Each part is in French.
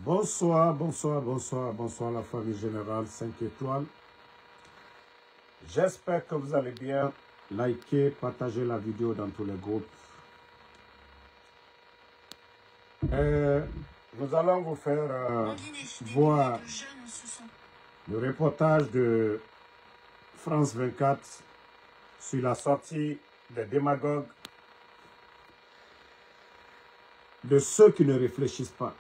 Bonsoir, bonsoir, bonsoir, bonsoir la famille générale 5 étoiles. J'espère que vous allez bien. Likez, partagez la vidéo dans tous les groupes. Nous allons vous faire voir le reportage de France 24 sur la sortie des démagogues, de ceux qui ne réfléchissent pas.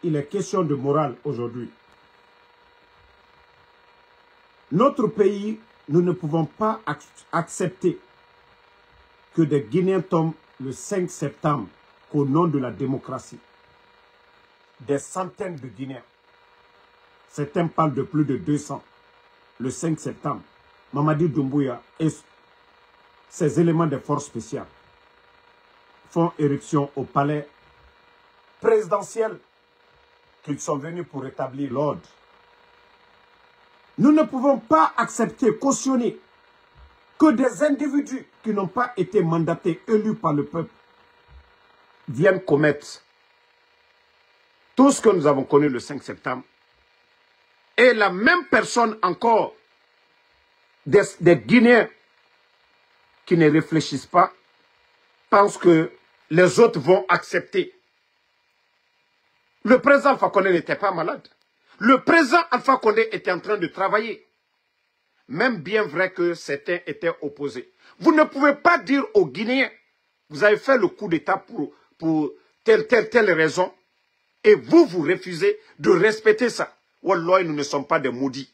Il est question de morale aujourd'hui. Notre pays, nous ne pouvons pas accepter que des Guinéens tombent le 5 septembre au nom de la démocratie. Des centaines de Guinéens. Certains parlent de plus de 200. Le 5 septembre, Mamadi Doumbouya et ses éléments de force spéciales font éruption au palais présidentiel qu'ils sont venus pour rétablir l'ordre. Nous ne pouvons pas accepter, cautionner que des individus qui n'ont pas été mandatés, élus par le peuple, viennent commettre tout ce que nous avons connu le 5 septembre. Et la même personne encore, des Guinéens qui ne réfléchissent pas, pensent que les autres vont accepter. Le président Alpha Condé n'était pas malade. Le président Alpha Condé était en train de travailler. Même bien vrai que certains étaient opposés. Vous ne pouvez pas dire aux Guinéens, vous avez fait le coup d'État pour telle raison, et vous refusez de respecter ça. Wallah, nous ne sommes pas des maudits.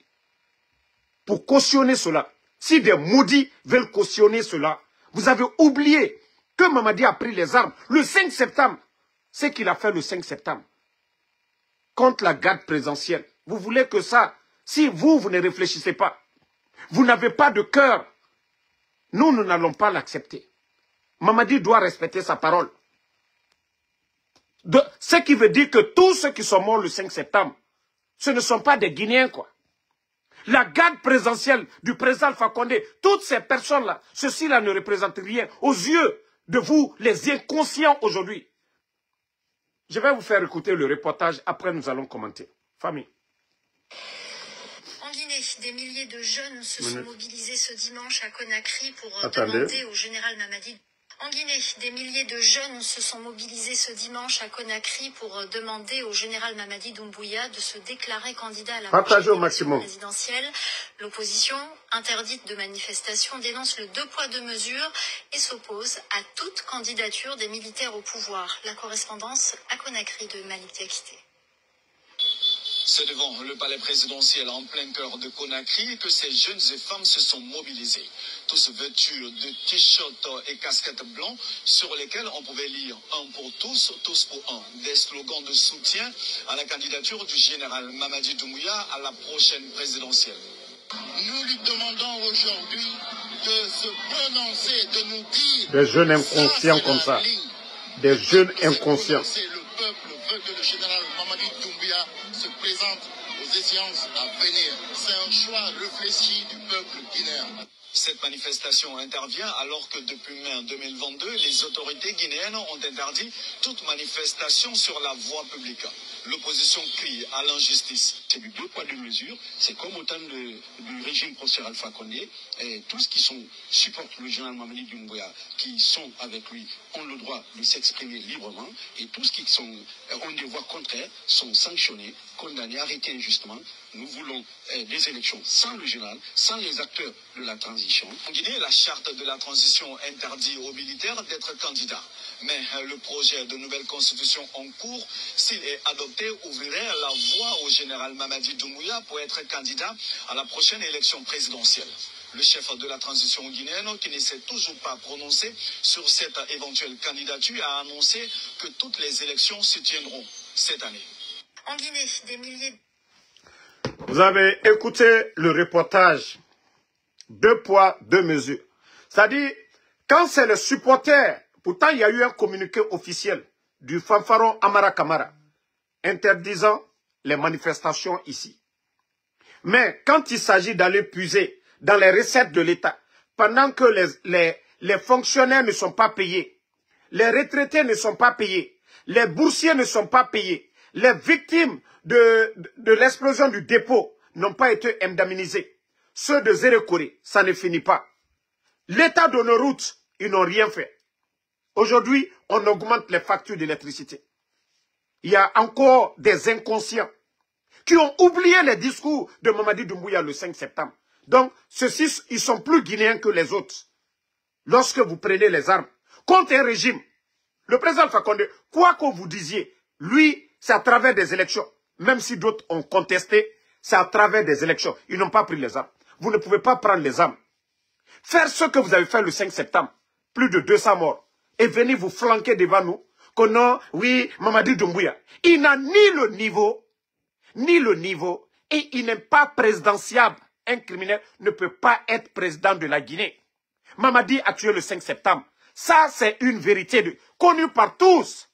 Pour cautionner cela, si des maudits veulent cautionner cela, vous avez oublié que Mamadi a pris les armes le 5 septembre. Ce qu'il a fait le 5 septembre. Contre la garde présidentielle. Vous voulez que ça, si vous ne réfléchissez pas, vous n'avez pas de cœur, nous n'allons pas l'accepter. Mamadi doit respecter sa parole. Ce qui veut dire que tous ceux qui sont morts le 5 septembre, ce ne sont pas des Guinéens, quoi. La garde présidentielle du président Alpha Condé, toutes ces personnes-là, ceci-là ne représente rien aux yeux de vous, les inconscients aujourd'hui. Je vais vous faire écouter le reportage, après nous allons commenter. Famille. En Guinée, des milliers de jeunes se sont mobilisés ce dimanche à Conakry pour demander au général Mamadi... En Guinée, des milliers de jeunes se sont mobilisés ce dimanche à Conakry pour demander au général Mamadi Doumbouya de se déclarer candidat à la prochaine élection présidentielle. L'opposition, interdite de manifestation, dénonce le 2 poids 2 mesures et s'oppose à toute candidature des militaires au pouvoir. La correspondance à Conakry de Malik Diakité. C'est devant le palais présidentiel en plein cœur de Conakry que ces jeunes et femmes se sont mobilisés. Tous vêtus de t-shirts et casquettes blancs sur lesquels on pouvait lire « Un pour tous, tous pour un ». Des slogans de soutien à la candidature du général Mamadi Doumbouya à la prochaine présidentielle. Nous lui demandons aujourd'hui de se prononcer, de nous dire... Des jeunes inconscients comme ça. Des jeunes inconscients. Le peuple veut que le général Mamadi Doumbouya se présente aux échéances à venir. C'est un choix réfléchi du peuple guinéen. Cette manifestation intervient alors que depuis mai 2022, les autorités guinéennes ont interdit toute manifestation sur la voie publique. L'opposition crie à l'injustice. C'est du 2 poids 2 mesures. C'est comme au temps du régime professeur Alpha Condé. Et tous qui supportent le général Mamadi Doumbouya, qui sont avec lui, ont le droit de s'exprimer librement. Et tous qui ont des voix contraires sont sanctionnés, condamnés, arrêtés injustement. Nous voulons des élections sans le général, sans les acteurs de la transition. En Guinée, la charte de la transition interdit aux militaires d'être candidats. Mais le projet de nouvelle constitution en cours, s'il est adopté, ouvrirait la voie au général Mamadi Doumbouya pour être candidat à la prochaine élection présidentielle. Le chef de la transition guinéenne, qui ne s'est toujours pas prononcé sur cette éventuelle candidature, a annoncé que toutes les élections se tiendront cette année. En Guinée, des milliers... Vous avez écouté le reportage. 2 poids, 2 mesures. C'est-à-dire, quand c'est le supporter, pourtant il y a eu un communiqué officiel du fanfaron Amara Kamara interdisant les manifestations ici. Mais quand il s'agit d'aller puiser dans les recettes de l'État, pendant que les fonctionnaires ne sont pas payés, les retraités ne sont pas payés, les boursiers ne sont pas payés, Les victimes de l'explosion du dépôt n'ont pas été indemnisées. Ceux de Zérekore, ça ne finit pas. L'État de nos routes, ils n'ont rien fait. Aujourd'hui, on augmente les factures d'électricité. Il y a encore des inconscients qui ont oublié les discours de Mamadi Doumbouya le 5 septembre. Donc, ceux-ci, ils sont plus guinéens que les autres. Lorsque vous prenez les armes contre un régime, le président Alpha Condé, quoi que vous disiez, lui, c'est à travers des élections. Même si d'autres ont contesté, c'est à travers des élections. Ils n'ont pas pris les armes. Vous ne pouvez pas prendre les armes. Faire ce que vous avez fait le 5 septembre, plus de 200 morts, et venir vous flanquer devant nous, que non, oui, Mamadi Doumbouya. Il n'a ni le niveau, et il n'est pas présidentiable. Un criminel ne peut pas être président de la Guinée. Mamadi a tué le 5 septembre. Ça, c'est une vérité connue par tous.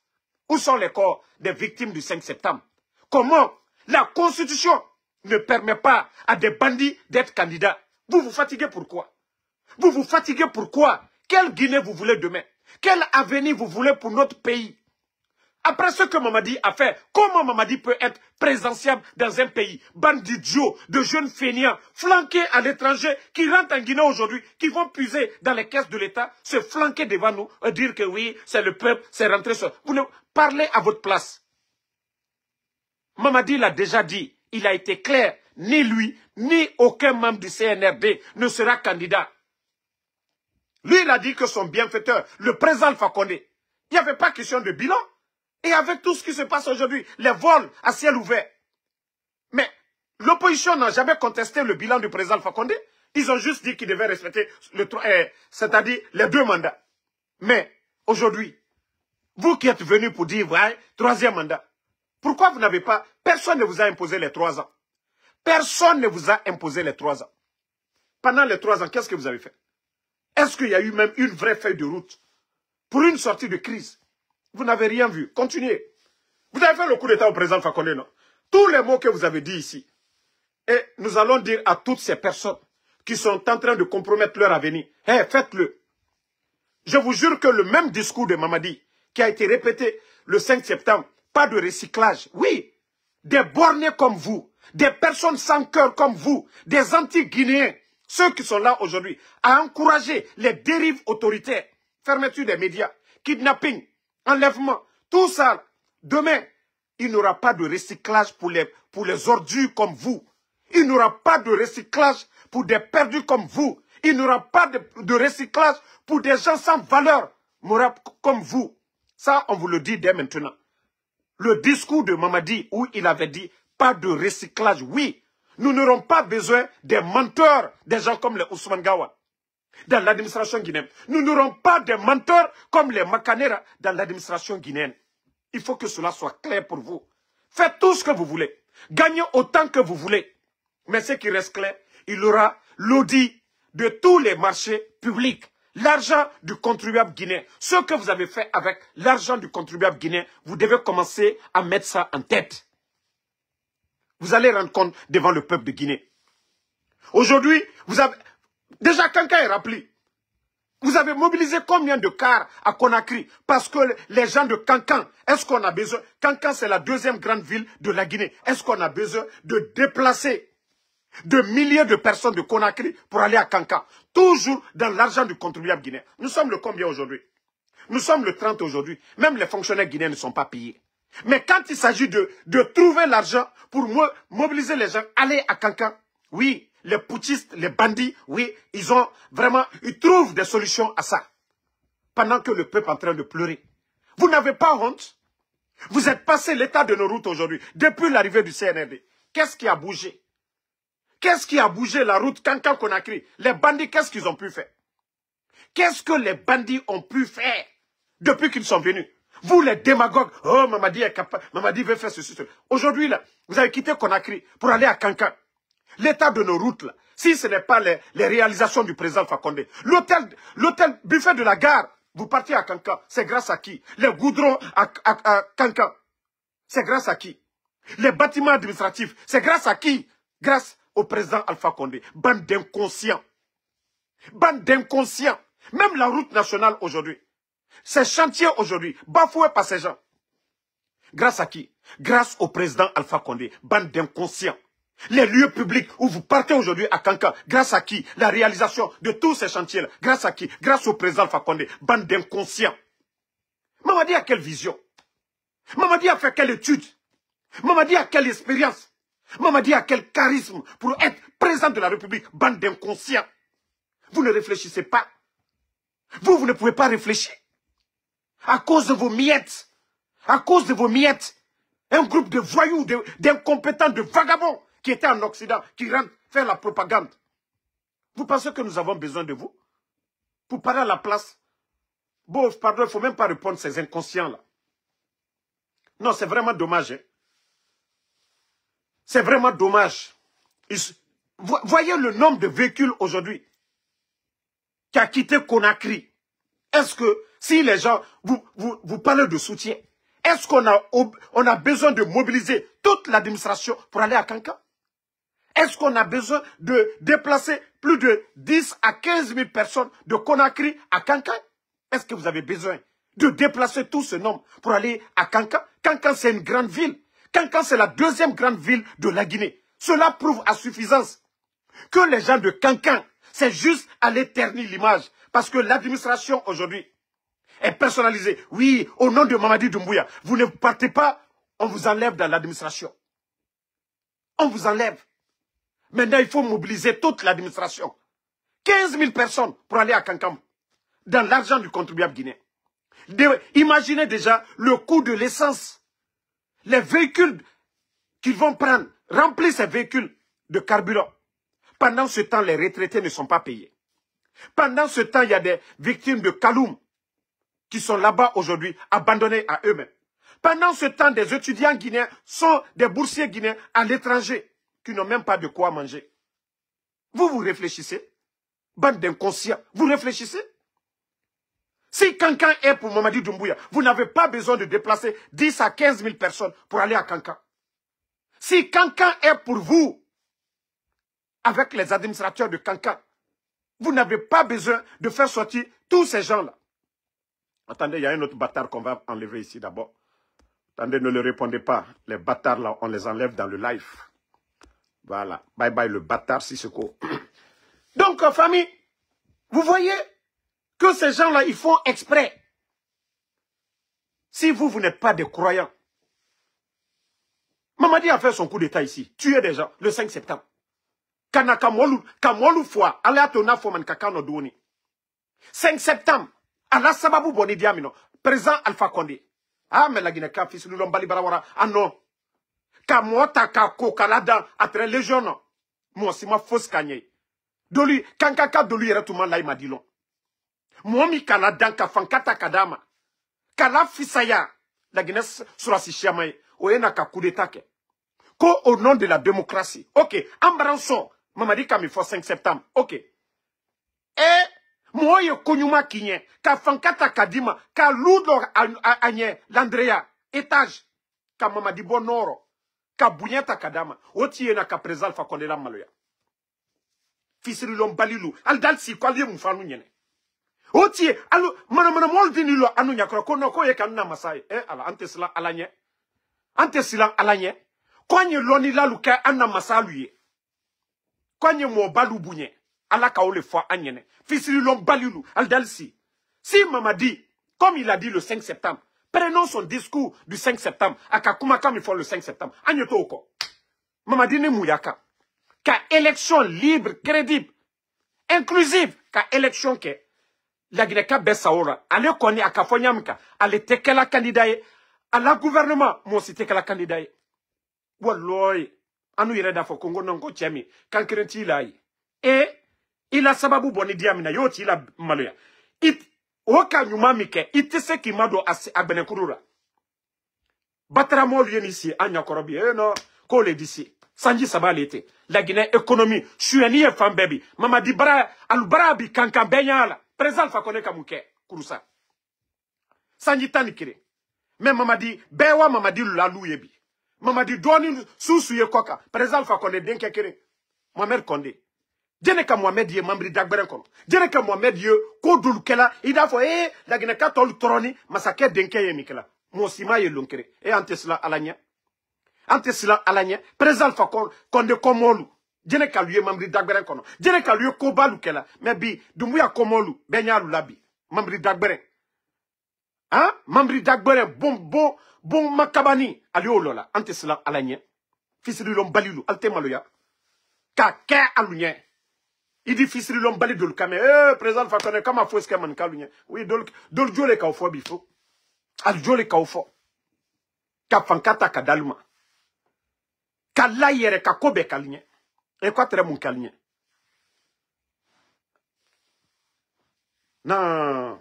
Où sont les corps des victimes du 5 septembre? Comment la Constitution ne permet pas à des bandits d'être candidats? Vous vous fatiguez pourquoi? Vous vous fatiguez pourquoi? Quelle Guinée vous voulez demain? Quel avenir vous voulez pour notre pays? Après ce que Mamadi a fait, comment Mamadi peut être présidentiable dans un pays? Bande d'idiots, de jeunes fainéants, flanqués à l'étranger, qui rentrent en Guinée aujourd'hui, qui vont puiser dans les caisses de l'État, se flanquer devant nous, et dire que oui, c'est le peuple, c'est rentré sur... Vous ne parlez à votre place. Mamadi l'a déjà dit, il a été clair, ni lui, ni aucun membre du CNRD ne sera candidat. Lui, il a dit que son bienfaiteur, le président Alpha Condé, il n'y avait pas question de bilan. Et avec tout ce qui se passe aujourd'hui, les vols à ciel ouvert. Mais l'opposition n'a jamais contesté le bilan du président Alpha Condé. Ils ont juste dit qu'il devait respecter c'est-à-dire les 2 mandats. Mais aujourd'hui, vous qui êtes venus pour dire, ouais, 3e mandat, pourquoi vous n'avez pas... Personne ne vous a imposé les 3 ans. Personne ne vous a imposé les 3 ans. Pendant les 3 ans, qu'est-ce que vous avez fait? Est-ce qu'il y a eu même une vraie feuille de route pour une sortie de crise? Vous n'avez rien vu. Continuez. Vous avez fait le coup d'État au président Alpha Condé, non? Tous les mots que vous avez dit ici. Et nous allons dire à toutes ces personnes qui sont en train de compromettre leur avenir, hey, faites-le. Je vous jure que le même discours de Mamadi, qui a été répété le 5 septembre, pas de recyclage. Oui, des bornés comme vous, des personnes sans cœur comme vous, des anti-guinéens, ceux qui sont là aujourd'hui, à encourager les dérives autoritaires, fermeture des médias, kidnapping, enlèvement, tout ça. Demain, il n'y aura pas de recyclage pour les ordures comme vous. Il n'y aura pas de recyclage pour des perdus comme vous. Il n'y aura pas de recyclage pour des gens sans valeur morale comme vous. Ça, on vous le dit dès maintenant. Le discours de Mamadi où il avait dit pas de recyclage, oui. Nous n'aurons pas besoin des menteurs, des gens comme les Ousmane Gawa dans l'administration guinéenne. Nous n'aurons pas de menteurs comme les Makanera dans l'administration guinéenne. Il faut que cela soit clair pour vous. Faites tout ce que vous voulez. Gagnez autant que vous voulez. Mais ce qui reste clair, il y aura l'audit de tous les marchés publics. L'argent du contribuable guinéen. Ce que vous avez fait avec l'argent du contribuable guinéen, vous devez commencer à mettre ça en tête. Vous allez rendre compte devant le peuple de Guinée. Aujourd'hui, vous avez... Déjà, Kankan est rappelé. Vous avez mobilisé combien de cars à Conakry? Parce que les gens de Kankan, est-ce qu'on a besoin... Kankan, c'est la 2e grande ville de la Guinée. Est-ce qu'on a besoin de déplacer de milliers de personnes de Conakry pour aller à Kankan? Toujours dans l'argent du contribuable guinéen. Nous sommes le combien aujourd'hui? Nous sommes le 30 aujourd'hui. Même les fonctionnaires guinéens ne sont pas payés. Mais quand il s'agit de trouver l'argent pour mobiliser les gens, aller à Kankan, oui, les putschistes, les bandits, oui, ils trouvent des solutions à ça. Pendant que le peuple est en train de pleurer. Vous n'avez pas honte? Vous êtes passé l'état de nos routes aujourd'hui, depuis l'arrivée du CNRD. Qu'est-ce qui a bougé? Qu'est-ce qui a bougé la route Kankan-Conakry? Les bandits, qu'est-ce qu'ils ont pu faire? Qu'est-ce que les bandits ont pu faire depuis qu'ils sont venus? Vous, les démagogues, oh, Mamadi est capable, Mamadi veut faire ceci. Aujourd'hui, là, vous avez quitté Conakry pour aller à Kankan. L'état de nos routes, là, si ce n'est pas les réalisations du président Alpha Condé, l'hôtel buffet de la gare, vous partez à Kankan, c'est grâce à qui? Les goudrons à Kankan, c'est grâce à qui? Les bâtiments administratifs, c'est grâce à qui? Grâce au président Alpha Condé. Bande d'inconscients. Bande d'inconscients. Même la route nationale aujourd'hui. Ces chantiers aujourd'hui, bafoués par ces gens. Grâce à qui? Grâce au président Alpha Condé, bande d'inconscients. Les lieux publics où vous partez aujourd'hui à Kankan, grâce à qui? La réalisation de tous ces chantiers-là, grâce à qui? Grâce au président Alpha Condé, bande d'inconscients. Mamadi a quelle vision? Mamadi a fait quelle étude? Mamadi a quelle expérience? Mamadi a quel charisme pour être président de la République? Bande d'inconscients. Vous ne réfléchissez pas. Vous ne pouvez pas réfléchir. À cause de vos miettes. À cause de vos miettes. Un groupe de voyous, d'incompétents, de vagabonds qui étaient en Occident, qui rentrent faire la propagande. Vous pensez que nous avons besoin de vous? Pour parler à la place? Bon, pardon, il ne faut même pas répondre à ces inconscients-là. Non, c'est vraiment dommage. Hein? C'est vraiment dommage. Voyez le nombre de véhicules aujourd'hui qui a quitté Conakry. Est-ce que, si les gens, vous parlez de soutien, est-ce qu'on a besoin de mobiliser toute l'administration pour aller à Kankan? Est-ce qu'on a besoin de déplacer plus de 10 à 15 000 personnes de Conakry à Kankan? Est-ce que vous avez besoin de déplacer tout ce nombre pour aller à Kankan? Kankan, c'est une grande ville. Kankan, c'est la deuxième grande ville de la Guinée. Cela prouve à suffisance que les gens de Kankan, c'est juste aller ternir l'image. Parce que l'administration aujourd'hui est personnalisée. Oui, au nom de Mamadi Doumbouya, vous ne partez pas, on vous enlève dans l'administration. On vous enlève. Maintenant, il faut mobiliser toute l'administration. 15 000 personnes pour aller à Kankan, dans l'argent du contribuable guinéen. Imaginez déjà le coût de l'essence. Les véhicules qu'ils vont prendre, remplir ces véhicules de carburant. Pendant ce temps, les retraités ne sont pas payés. Pendant ce temps, il y a des victimes de Kaloum qui sont là-bas aujourd'hui, abandonnés à eux-mêmes. Pendant ce temps, des étudiants guinéens sont des boursiers guinéens à l'étranger qui n'ont même pas de quoi manger. Vous réfléchissez? Bande d'inconscients, vous réfléchissez? Si Kankan est pour Mamadi Doumbouya, vous n'avez pas besoin de déplacer 10 à 15 000 personnes pour aller à Kankan. Si Kankan est pour vous, avec les administrateurs de Kankan, vous n'avez pas besoin de faire sortir tous ces gens-là. Attendez, il y a un autre bâtard qu'on va enlever ici d'abord. Attendez, ne le répondez pas. Les bâtards là, on les enlève dans le live. Voilà. Bye bye le bâtard Sissoko. Donc, famille, vous voyez que ces gens-là, ils font exprès. Si vous n'êtes pas des croyants. Mamadi a fait son coup d'état ici. Tué des gens le 5 septembre. Kamolu fois, Aléatona Foman Kakano Douni. 5 septembre, Allah Sababu Boni Diamino, président Alpha Condé. Ah, mais la Guinée Kafis, nous l'ont balibarawara. Ah non. Kamota Kako Kalada, atre légion. Moi, c'est ma fausse kanye. Doli, Kankaka Doli Retouman Laïma Dilon. Moi, mi Kaladan Kafankata Kadama. Kala Fisaya. La Guinée sera si chiamaye. Oyena Kakou d'état. Ko au nom de la démocratie. Ok. Ambranson. Mamadi Kami for 5 septembre. Ok. Moi, je konyuma kinye. Ka fankata kadima. Ka ludo anye. L'Andrea. Étage. Ka Mamadi Bonoro. Ka bunyata kadama. Oti na ka présal fa kondela maloya. Fisiri lom balilu. Al dal si kwa liye mfanu nyene. Oti alu. Mana mol vinilo anu nyakro. Kono ko ye kanuna masai. Ala antesila alanye. Antesila alanye. Kwenye loni la luka anna masaluye. Kwenye mo balu bunye. Ala ka ole fois anyene. Fisiri lom balilu. Al dalsi. Si Mamadi, comme il a dit le 5 septembre, prenons son discours du 5 septembre. Akakuma comme il faut le 5 septembre. Agneto oko. Mamadi ne mouyaka. Ka élection libre, crédible, inclusive. Ka élection ke. La Guinée-Ka Bessaora. Ale koni akafonyamka. Ale tekela candidat. À la gouvernement. Moi aussi tekela candidat. Walloy, anu yere da fo Congo nongo chemi, kankirenti lai. Il a sababu boni diamina yoti ila maloya. Oka nyuma mike, itese kimado abenekurura. Batara molu yenisi, anya korobi, no, kole disi. Sanji sabalete, la Guinée économie, chueni e femme baby. Mamadi bara, alubarabi kankan benyala. Présent fa kone kamuke, kurusa. Sanji tanikire. Mais Mamadi, bewa Mamadi lalu yebi. Mamadi doni susuye koka. Par exemple, fa konde denke kere. Mohamed Condé. Djene ka Mohamed ye mambri dagberen kono. Djene ka Mohamed ye kodulu kela. Ida fo la Guinée ka tolu troni masake denke ye mikela. Mosima et Lunkere. Et Antesla Alanya. Antesla Alanya. Président Alpha Condé Komolu. Djene Kaluye Mamri Dagberen Kono. Djene Kaluye Kobalu Kela. Mais bi, Dumbuya Komolu. Benya Lulabi. Mamri Dagberen. Hein? Mamri Dagberen. Bon Makabani. Alio Lola. Antesla Alanya. Fils de l'homme Balilou. Altemaloya. Kaka Alunya. Il dit fils de l'homme Balilou de l'Ukame. Président Alpha Condé. Comment faut ce qu'il Kalunya? Oui, Dol Jole Kaufo Bifo. Al Jole Kaufo. Kafankata Kadaluma. Kalayere Kakobe Kalunya. Et quoi très mon Kalunya? Non.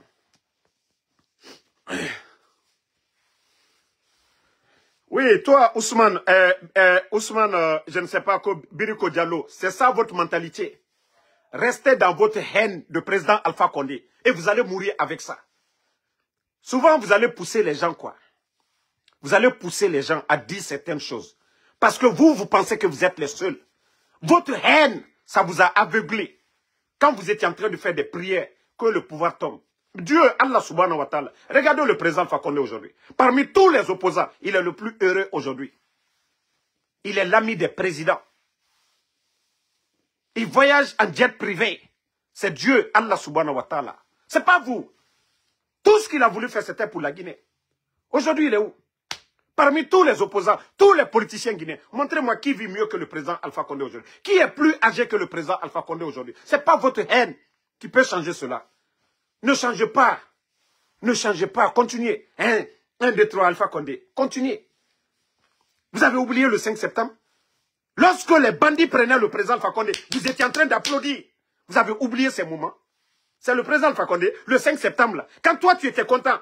Oui, toi, Ousmane, je ne sais pas, Biriko Diallo, c'est ça votre mentalité. Restez dans votre haine de président Alpha Condé et vous allez mourir avec ça. Souvent, vous allez pousser les gens, quoi. Vous allez pousser les gens à dire certaines choses. Parce que vous pensez que vous êtes les seuls. Votre haine, ça vous a aveuglé. Quand vous étiez en train de faire des prières, que le pouvoir tombe. Dieu, Allah subhanahu wa ta'ala. Regardez le président Alpha Condé aujourd'hui. Parmi tous les opposants, il est le plus heureux aujourd'hui. Il est l'ami des présidents. Il voyage en jet privé. C'est Dieu, Allah subhanahu wa ta'ala. C'est pas vous. Tout ce qu'il a voulu faire, c'était pour la Guinée. Aujourd'hui, il est où? Parmi tous les opposants, tous les politiciens guinéens, montrez-moi qui vit mieux que le président Alpha Condé aujourd'hui. Qui est plus âgé que le président Alpha Condé aujourd'hui? Ce n'est pas votre haine qui peut changer cela. Ne changez pas. Ne changez pas. Continuez. 1, 2, 3, Alpha Condé. Continuez. Vous avez oublié le 5 septembre? Lorsque les bandits prenaient le président Alpha Condé, vous étiez en train d'applaudir. Vous avez oublié ces moments. C'est le président Alpha Condé, le 5 septembre. Là. Quand toi, tu étais content,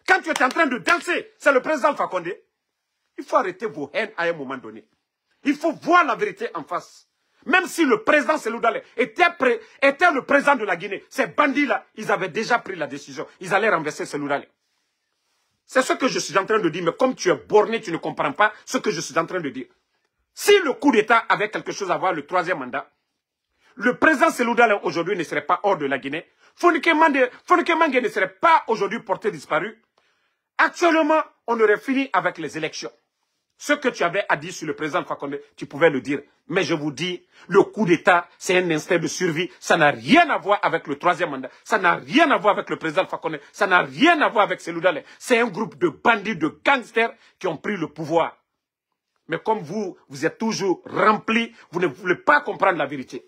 quand tu étais en train de danser, c'est le président Alpha Condé. Il faut arrêter vos haines à un moment donné. Il faut voir la vérité en face. Même si le président Cellou Dalein était le président de la Guinée, ces bandits-là, ils avaient déjà pris la décision. Ils allaient renverser Cellou Dalein. C'est ce que je suis en train de dire. Mais comme tu es borné, tu ne comprends pas ce que je suis en train de dire. Si le coup d'État avait quelque chose à voir le 3e mandat, le président Cellou Dalein aujourd'hui ne serait pas hors de la Guinée. Fonike Mange ne serait pas aujourd'hui porté disparu. Actuellement, on aurait fini avec les élections. Ce que tu avais à dire sur le président Alpha Condé, tu pouvais le dire. Mais je vous dis, le coup d'État, c'est un instinct de survie. Ça n'a rien à voir avec le 3e mandat. Ça n'a rien à voir avec le président Alpha Condé. Ça n'a rien à voir avec Cellou Dalein. C'est un groupe de bandits, de gangsters qui ont pris le pouvoir. Mais comme vous êtes toujours remplis, vous ne voulez pas comprendre la vérité.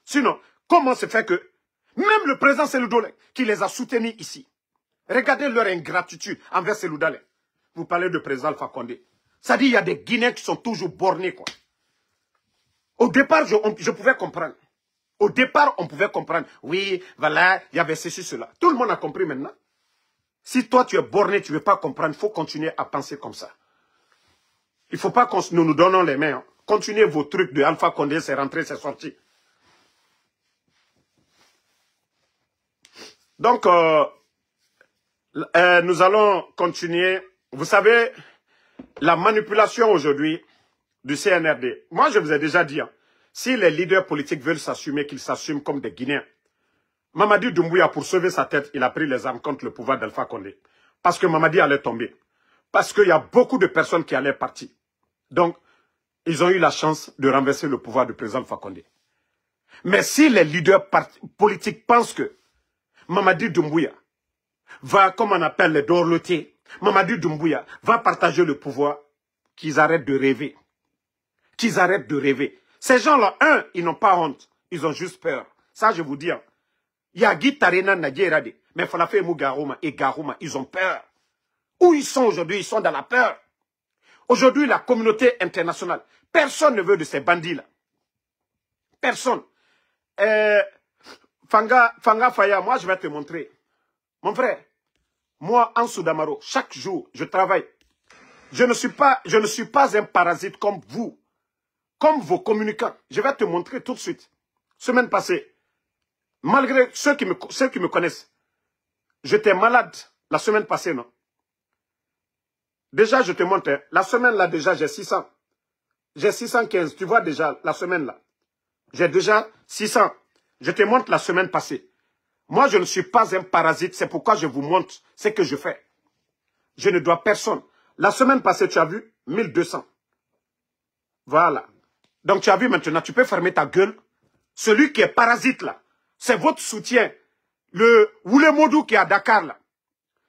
Sinon, comment se fait que même le président Cellou Dalein, qui les a soutenus ici, regardez leur ingratitude envers Cellou Dalein. Vous parlez de président Alpha Condé. Ça dit, il y a des Guinéens qui sont toujours bornés, quoi. Au départ, je pouvais comprendre. Au départ, on pouvait comprendre. Oui, voilà, il y avait ceci, cela. Tout le monde a compris maintenant. Si toi, tu es borné, tu ne veux pas comprendre, il faut continuer à penser comme ça. Il ne faut pas que nous donnons les mains. Hein. Continuez vos trucs de Alpha Condé, c'est rentré, c'est sorti. Donc, nous allons continuer. Vous savez, la manipulation aujourd'hui du CNRD. Moi, je vous ai déjà dit, hein, si les leaders politiques veulent s'assumer, qu'ils s'assument comme des Guinéens. Mamadi Doumbouya, pour sauver sa tête, il a pris les armes contre le pouvoir d'Alpha Condé. Parce que Mamadi allait tomber. Parce qu'il y a beaucoup de personnes qui allaient partir. Donc, ils ont eu la chance de renverser le pouvoir du président Alpha Condé. Mais si les leaders politiques pensent que Mamadi Doumbouya va, comme on appelle les dorlotés, Mamadi Doumbouya va partager le pouvoir, qu'ils arrêtent de rêver. Qu'ils arrêtent de rêver. Ces gens-là, ils n'ont pas honte. Ils ont juste peur. Ça, je vous dis. Yagi Tarena Nadjerade, mais Falafé Mougarouma et Garouma, ils ont peur. Où ils sont aujourd'hui? Ils sont dans la peur. Aujourd'hui, la communauté internationale, personne ne veut de ces bandits-là. Personne. Fanga Faya, moi, je vais te montrer. Mon frère, moi, en Soudamaro, chaque jour, je travaille. Je ne suis pas un parasite comme vous, comme vos communicants. Je vais te montrer tout de suite. Semaine passée, malgré ceux qui me connaissent, j'étais malade la semaine passée, non? Déjà, je te montre, hein, la semaine là, déjà, j'ai 600. J'ai 615, tu vois déjà, la semaine là. J'ai déjà 600. Je te montre la semaine passée. Moi, je ne suis pas un parasite, c'est pourquoi je vous montre ce que je fais. Je ne dois personne. La semaine passée, tu as vu 1200. Voilà. Donc tu as vu maintenant, tu peux fermer ta gueule. Celui qui est parasite là, c'est votre soutien. Le Woulemodou qui est à Dakar là.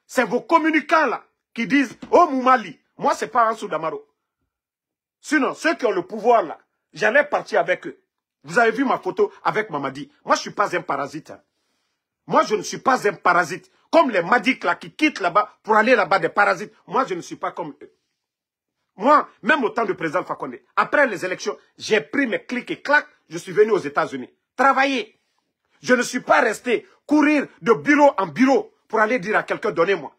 C'est vos communicants là qui disent « Oh Moumali, moi c'est pas Ansou Damaro. » Sinon, ceux qui ont le pouvoir là, j'allais partir avec eux. Vous avez vu ma photo avec Mamadi. Moi je ne suis pas un parasite. Hein. Moi je ne suis pas un parasite. Comme les Madiques là qui quittent là-bas pour aller là-bas des parasites. Moi je ne suis pas comme eux. Moi, même au temps du président Fakonde, après les élections, j'ai pris mes clics et clacs, je suis venu aux États-Unis. Travailler. Je ne suis pas resté courir de bureau en bureau pour aller dire à quelqu'un, donnez-moi.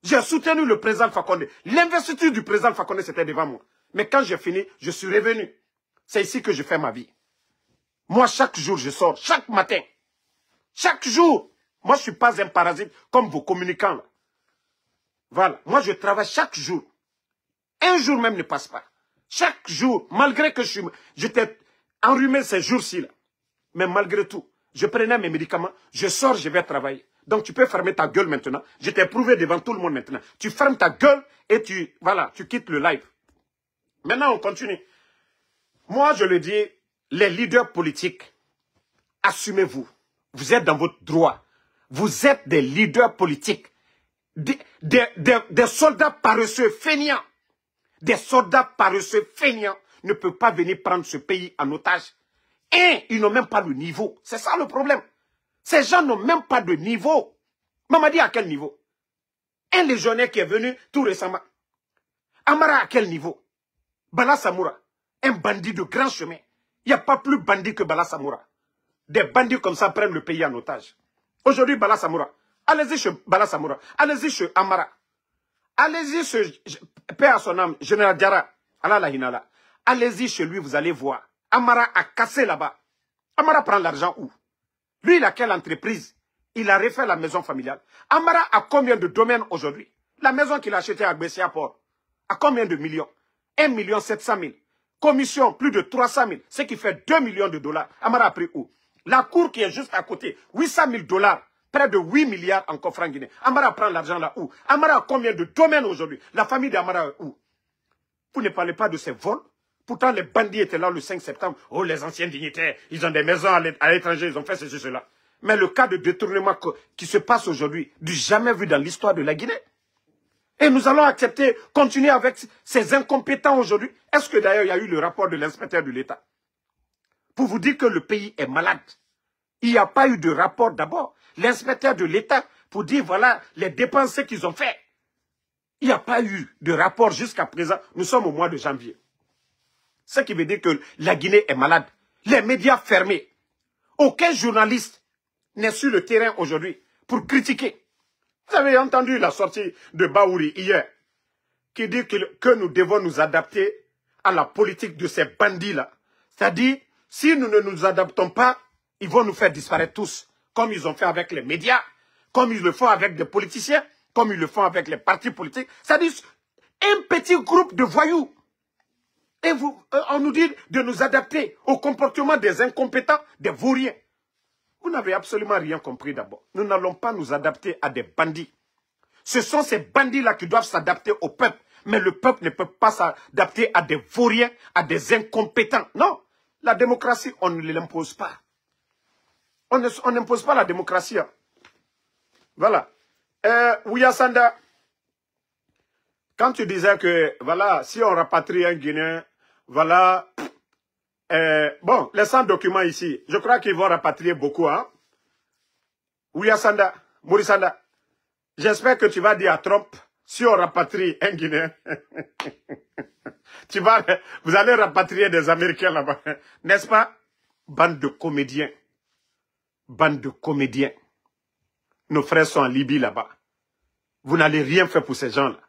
J'ai soutenu le président Fakonde. L'investiture du président Fakonde, c'était devant moi. Mais quand j'ai fini, je suis revenu. C'est ici que je fais ma vie. Moi, chaque jour, je sors. Chaque matin. Chaque jour. Moi, je ne suis pas un parasite comme vos communicants. Là. Voilà. Moi, je travaille chaque jour. Un jour même ne passe pas. Chaque jour, malgré que j'étais enrhumé ces jours-ci. Mais malgré tout, je prenais mes médicaments. Je sors, je vais travailler. Donc, tu peux fermer ta gueule maintenant. Je t'ai prouvé devant tout le monde maintenant. Tu fermes ta gueule et tu quittes le live. Maintenant, on continue. Moi, je le dis, les leaders politiques, assumez-vous. Vous êtes dans votre droit. Vous êtes des leaders politiques. Des soldats paresseux, feignants. Des soldats paresseux, feignants ne peuvent pas venir prendre ce pays en otage. Et ils n'ont même pas le niveau. C'est ça le problème. Ces gens n'ont même pas de niveau. Mamadi à quel niveau? Un légionnaire qui est venu tout récemment. Amara à quel niveau? Bala Samoura, un bandit de grand chemin. Il n'y a pas plus bandit que Bala Samoura. Des bandits comme ça prennent le pays en otage. Aujourd'hui, Bala Samoura, allez-y chez Bala Samoura, allez-y chez Amara. Allez-y chez, paix à son âme, Général Diarra, Allah la hinala. Allez-y chez lui, vous allez voir. Amara a cassé là-bas. Amara prend l'argent où? Lui, il a quelle entreprise? Il a refait la maison familiale. Amara a combien de domaines aujourd'hui? La maison qu'il a achetée à Bessia Port, à combien de millions? 1 700 000. Commission, plus de 300 000. Ce qui fait 2 millions de dollars. Amara a pris où? La cour qui est juste à côté, 800 000 dollars. Près de 8 milliards en coffre en Guinée. Amara prend l'argent là où? Amara a combien de domaines aujourd'hui? La famille d'Amara où? Vous ne parlez pas de ces vols? Pourtant, les bandits étaient là le 5 septembre. Oh, les anciens dignitaires, ils ont des maisons à l'étranger, ils ont fait ceci, cela. Mais le cas de détournement qui se passe aujourd'hui, du jamais vu dans l'histoire de la Guinée. Et nous allons accepter, continuer avec ces incompétents aujourd'hui. Est-ce que d'ailleurs, il y a eu le rapport de l'inspecteur de l'État? Pour vous dire que le pays est malade. Il n'y a pas eu de rapport d'abord. L'inspecteur de l'État, pour dire voilà les dépenses qu'ils ont fait. Il n'y a pas eu de rapport jusqu'à présent. Nous sommes au mois de janvier. Ce qui veut dire que la Guinée est malade. Les médias fermés. Aucun journaliste n'est sur le terrain aujourd'hui pour critiquer. Vous avez entendu la sortie de Baouri hier, qui dit que nous devons nous adapter à la politique de ces bandits-là. C'est-à-dire, si nous ne nous adaptons pas, ils vont nous faire disparaître tous. Comme ils ont fait avec les médias, comme ils le font avec des politiciens, comme ils le font avec les partis politiques. C'est-à-dire, un petit groupe de voyous. Et on nous dit de nous adapter au comportement des incompétents, des vauriens. Vous n'avez absolument rien compris d'abord. Nous n'allons pas nous adapter à des bandits. Ce sont ces bandits-là qui doivent s'adapter au peuple. Mais le peuple ne peut pas s'adapter à des vauriens, à des incompétents. Non, la démocratie, on ne l'impose pas. On n'impose pas la démocratie. Hein. Voilà. Ouya Sanda, quand tu disais que, voilà, si on rapatrie un Guinéen, voilà, bon, les 100 documents ici, je crois qu'ils vont rapatrier beaucoup, hein. Ouya Sanda, Mouri Sanda, j'espère que tu vas dire à Trump, si on rapatrie un Guinéen, vous allez rapatrier des Américains là-bas, n'est-ce pas? Bande de comédiens. Bande de comédiens. Nos frères sont en Libye là-bas. Vous n'allez rien faire pour ces gens-là.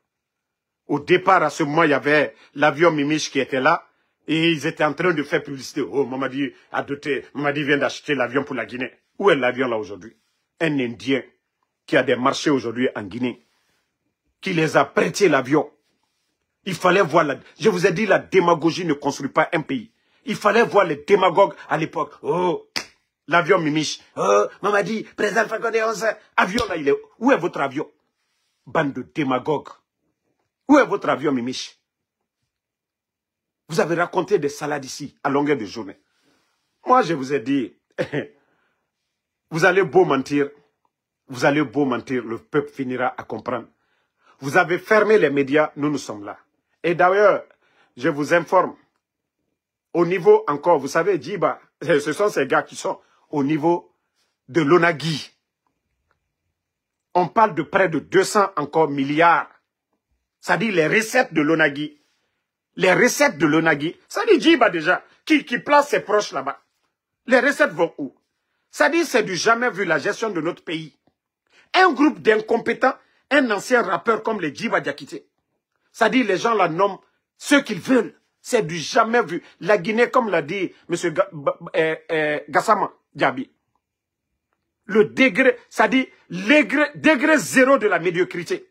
Au départ, à ce moment, il y avait l'avion Mimiche qui était là. Et ils étaient en train de faire publicité. Oh, Mamadi a doté. Mamadi vient d'acheter l'avion pour la Guinée. Où est l'avion là aujourd'hui? Un Indien qui a des marchés aujourd'hui en Guinée. Qui les a prêtés l'avion. Il fallait voir je vous ai dit, la démagogie ne construit pas un pays. Il fallait voir les démagogues à l'époque. Oh, l'avion Mimiche. Oh, Mamadi, président Fakonde 11. Avion là, il est. Où est votre avion? Bande de démagogues. Où est votre avion Mimiche? Vous avez raconté des salades ici, à longueur de journée. Moi, je vous ai dit, vous allez beau mentir, le peuple finira à comprendre. Vous avez fermé les médias, nous sommes là. Et d'ailleurs, je vous informe, au niveau encore, vous savez, Djiba, ce sont ces gars qui sont au niveau de l'Onagui. On parle de près de 200 encore milliards. Ça dit les recettes de l'Onagui. Les recettes de l'Onagui, ça dit Djiba déjà, qui place ses proches là-bas. Les recettes vont où? Ça dit c'est du jamais vu la gestion de notre pays. Un groupe d'incompétents, un ancien rappeur comme les Djiba Diakité. Ça dit les gens là nomment ce qu'ils veulent. C'est du jamais vu. La Guinée, comme l'a dit M. Gassama Diaby. Le degré, ça dit degré zéro de la médiocrité.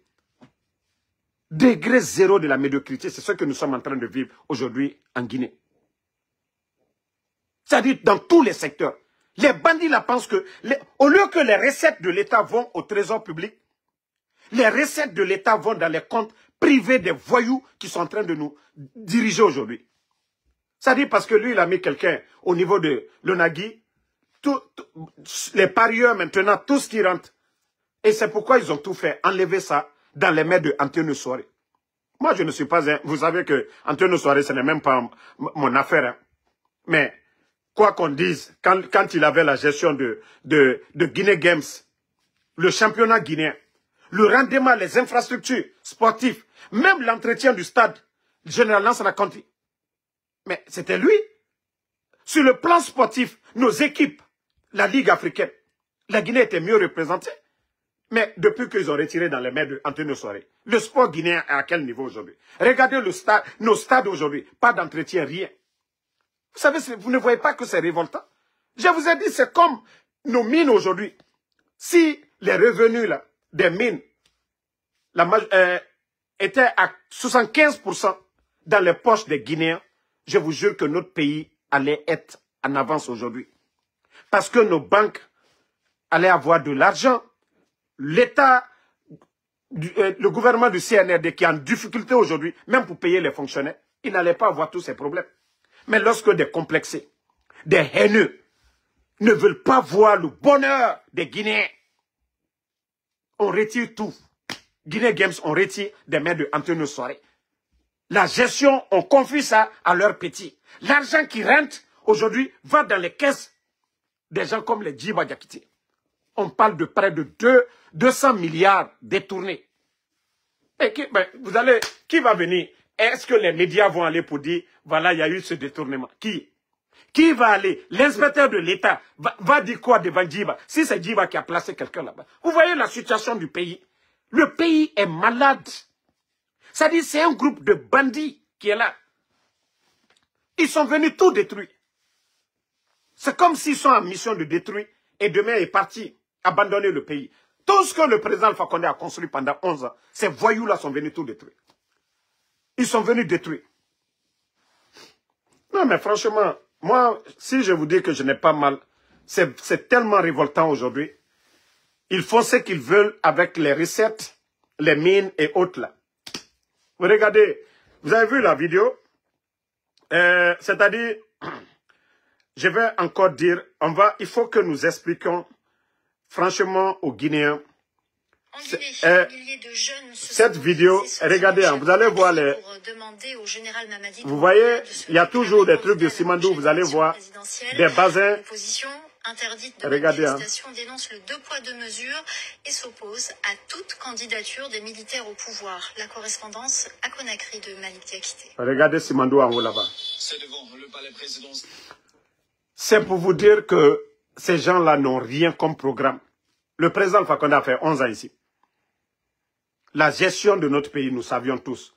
Degré zéro de la médiocrité, c'est ce que nous sommes en train de vivre aujourd'hui en Guinée. C'est-à-dire dans tous les secteurs. Les bandits là pensent que, au lieu que les recettes de l'État vont au trésor public, les recettes de l'État vont dans les comptes privés des voyous qui sont en train de nous diriger aujourd'hui. C'est-à-dire parce que lui, il a mis quelqu'un au niveau de l'Onagui, les parieurs maintenant, tout ce qui rentre. Et c'est pourquoi ils ont tout fait, enlever ça dans les mains de Antonio Soare. Moi, je ne suis pas vous savez que Antonio Soare, ce n'est même pas mon affaire. Hein. Mais, quoi qu'on dise, quand il avait la gestion de Guinée Games, le championnat guinéen, le rendement, les infrastructures sportives, même l'entretien du stade, le général Lansana Conti. Mais c'était lui. Sur le plan sportif, nos équipes, la Ligue africaine, la Guinée était mieux représentée. Mais depuis qu'ils ont retiré dans les mains d'Antonio Soare, le sport guinéen est à quel niveau aujourd'hui? Regardez nos stades aujourd'hui, pas d'entretien, rien. Vous savez, vous ne voyez pas que c'est révoltant? Je vous ai dit, c'est comme nos mines aujourd'hui. Si les revenus là, des mines étaient à 75% dans les poches des Guinéens, je vous jure que notre pays allait être en avance aujourd'hui. Parce que nos banques allaient avoir de l'argent. L'État, le gouvernement du CNRD qui est en difficulté aujourd'hui, même pour payer les fonctionnaires, il n'allait pas avoir tous ces problèmes. Mais lorsque des complexés, des haineux, ne veulent pas voir le bonheur des Guinéens, on retire tout. Guinée Games, on retire des mains de Antonio Soare. La gestion, on confie ça à leurs petits. L'argent qui rentre aujourd'hui va dans les caisses des gens comme les Djiba Diakité. On parle de près de 200 milliards détournés. Et qui va venir? Est-ce que les médias vont aller pour dire, voilà, il y a eu ce détournement? Qui va aller? L'inspecteur de l'État va dire quoi devant Djiba? Si c'est Djiba qui a placé quelqu'un là-bas. Vous voyez la situation du pays? Le pays est malade. Ça dit, c'est un groupe de bandits qui est là. Ils sont venus tout détruire. C'est comme s'ils sont en mission de détruire et demain est parti abandonner le pays. Tout ce que le président Alpha Condé a construit pendant 11 ans, ces voyous-là sont venus tout détruire. Ils sont venus détruire. Non, mais franchement, moi, si je vous dis que je n'ai pas mal, c'est tellement révoltant aujourd'hui. Ils font ce qu'ils veulent avec les recettes, les mines et autres là. Vous regardez, vous avez vu la vidéo? C'est-à-dire, je vais encore dire, il faut que nous expliquions franchement aux Guinéens. Cette vidéo, regardez, hein, vous allez voir les... Vous voyez, il y a toujours des trucs de Simandou, vous allez voir des bassins. Regardez, hein. Dénonce le 2 poids 2 mesures et s'oppose à toute candidature des militaires au pouvoir. La correspondance à Conakry de Malik Diakité. Regardez Simandou en haut là-bas. C'est devant le palais présidentiel. C'est pour vous dire que ces gens-là n'ont rien comme programme. Le président Alpha Condé a fait 11 ans ici. La gestion de notre pays, nous savions tous.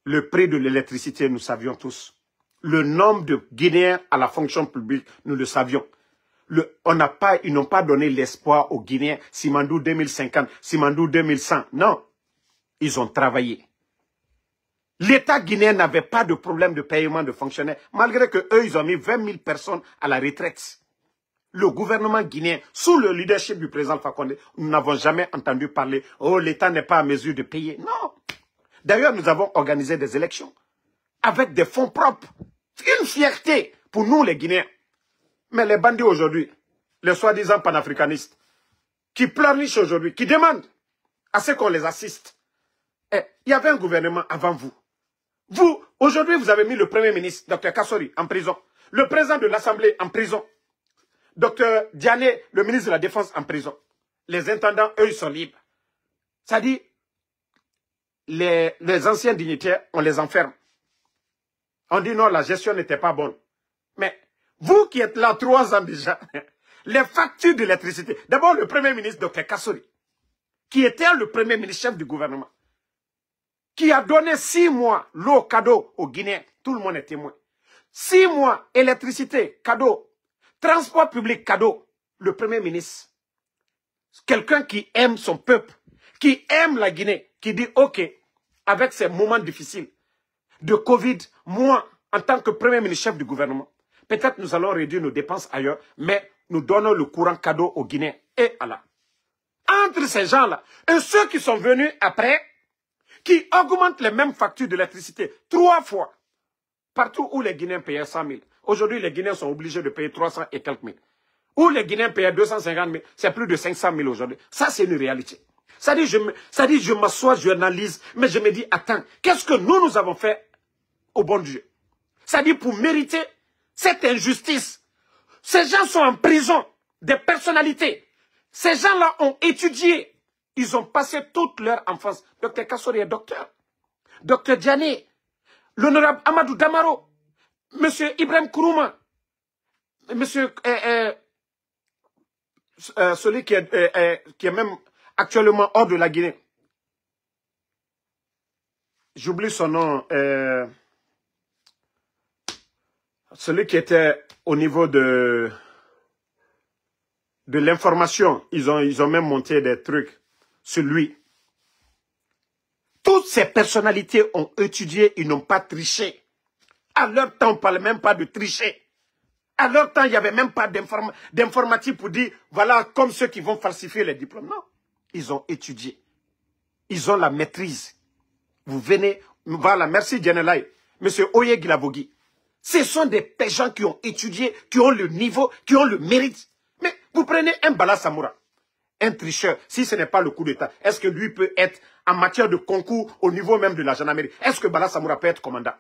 Le prix de l'électricité, nous savions tous. Le nombre de Guinéens à la fonction publique, nous le savions. Ils n'ont pas donné l'espoir aux Guinéens. Simandou 2050, Simandou 2100. Non. Ils ont travaillé. L'État guinéen n'avait pas de problème de paiement de fonctionnaires, malgré que eux, ils ont mis 20 000 personnes à la retraite. Le gouvernement guinéen, sous le leadership du président Alpha Condé, nous n'avons jamais entendu parler, oh, l'État n'est pas à mesure de payer. Non. D'ailleurs, nous avons organisé des élections avec des fonds propres. Une fierté pour nous, les Guinéens. Mais les bandits aujourd'hui, les soi-disant panafricanistes, qui pleurnichent aujourd'hui, qui demandent à ce qu'on les assiste. Il y avait un gouvernement avant vous. Vous, aujourd'hui, vous avez mis le Premier ministre, Dr Kassori, en prison. Le président de l'Assemblée en prison. Dr Diané, le ministre de la Défense, en prison. Les intendants, eux, ils sont libres. Ça dit, les anciens dignitaires, on les enferme. On dit non, la gestion n'était pas bonne. Mais vous qui êtes là 3 ans déjà, les factures d'électricité. D'abord, le Premier ministre, Dr Kassori, qui était le Premier ministre chef du gouvernement, qui a donné 6 mois l'eau cadeau aux Guinéens. Tout le monde est témoin. 6 mois, électricité, cadeau. Transport public, cadeau. Le Premier ministre. Quelqu'un qui aime son peuple, qui aime la Guinée, qui dit, OK, avec ces moments difficiles de Covid, moi, en tant que Premier ministre chef du gouvernement, peut-être nous allons réduire nos dépenses ailleurs, mais nous donnons le courant cadeau aux Guinéens. Et Allah. Entre ces gens-là, et ceux qui sont venus après, qui augmentent les mêmes factures d'électricité 3 fois, partout où les Guinéens payaient 100 000. Aujourd'hui, les Guinéens sont obligés de payer 300 et quelques mille. Où les Guinéens payaient 250 000, c'est plus de 500 000 aujourd'hui. Ça, c'est une réalité. Ça dit, je m'assois, je analyse, mais je me dis, attends, qu'est-ce que nous avons fait au bon Dieu? Ça dit, pour mériter cette injustice, ces gens sont en prison, des personnalités. Ces gens-là ont étudié. Ils ont passé toute leur enfance. Dr Kassori est docteur. Dr Diané, l'honorable Amadou Damaro, Monsieur Ibrahim Kourouma, Monsieur celui qui est même actuellement hors de la Guinée. J'oublie son nom. Celui qui était au niveau de l'information. Ils ont même monté des trucs sur lui. Toutes ces personnalités ont étudié, ils n'ont pas triché. À leur temps, on ne parlait même pas de tricher. À leur temps, il n'y avait même pas d'informatique pour dire, voilà, comme ceux qui vont falsifier les diplômes. Non, ils ont étudié. Ils ont la maîtrise. Vous venez, voilà, merci Djenelai, monsieur Oye Guilavogi. Ce sont des gens qui ont étudié, qui ont le niveau, qui ont le mérite. Mais vous prenez un Bala Samoura, un tricheur, si ce n'est pas le coup d'État, est-ce que lui peut être en matière de concours au niveau même de la gendarmerie? Est-ce que Bala Samoura peut être commandant?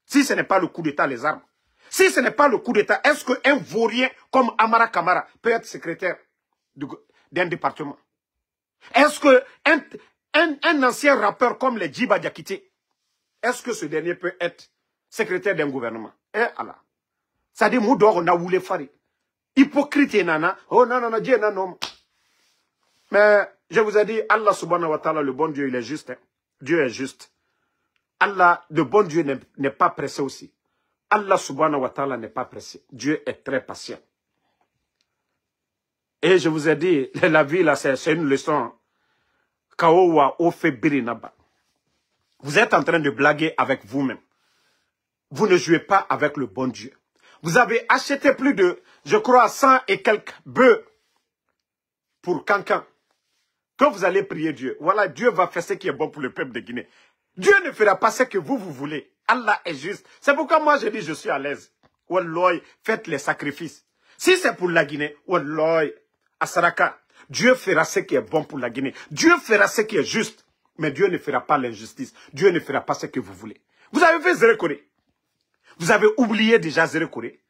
Si ce n'est pas le coup d'État, les armes. Si ce n'est pas le coup d'État, est-ce qu'un vaurien comme Amara Kamara peut être secrétaire d'un département? Est-ce qu'un ancien rappeur comme les Djiba Diakité, est-ce que ce dernier peut être secrétaire d'un gouvernement? Eh Allah. Ça dit, Moudor, on a voulu faire. Hypocrite et nana. Oh non, non, non, Dieu, non, non. Mais je vous ai dit, Allah subhanahu wa ta'ala, le bon Dieu, il est juste. Hein. Dieu est juste. Allah, le bon Dieu n'est pas pressé aussi. Allah subhanahu wa ta'ala n'est pas pressé. Dieu est très patient. Et je vous ai dit, la vie là, c'est une leçon. Kaowa ofe birinaba. Vous êtes en train de blaguer avec vous-même. Vous ne jouez pas avec le bon Dieu. Vous avez acheté plus de, je crois, 100 et quelques bœufs pour Cancan. Quand vous allez prier Dieu, voilà, Dieu va faire ce qui est bon pour le peuple de Guinée. Dieu ne fera pas ce que vous voulez. Allah est juste. C'est pourquoi moi je dis je suis à l'aise. Wallah, faites les sacrifices. Si c'est pour la Guinée, Wallah, à Saraka, Dieu fera ce qui est bon pour la Guinée. Dieu fera ce qui est juste. Mais Dieu ne fera pas l'injustice. Dieu ne fera pas ce que vous voulez. Vous avez fait Zéro Corée. Vous avez oublié déjà Zéro Corée.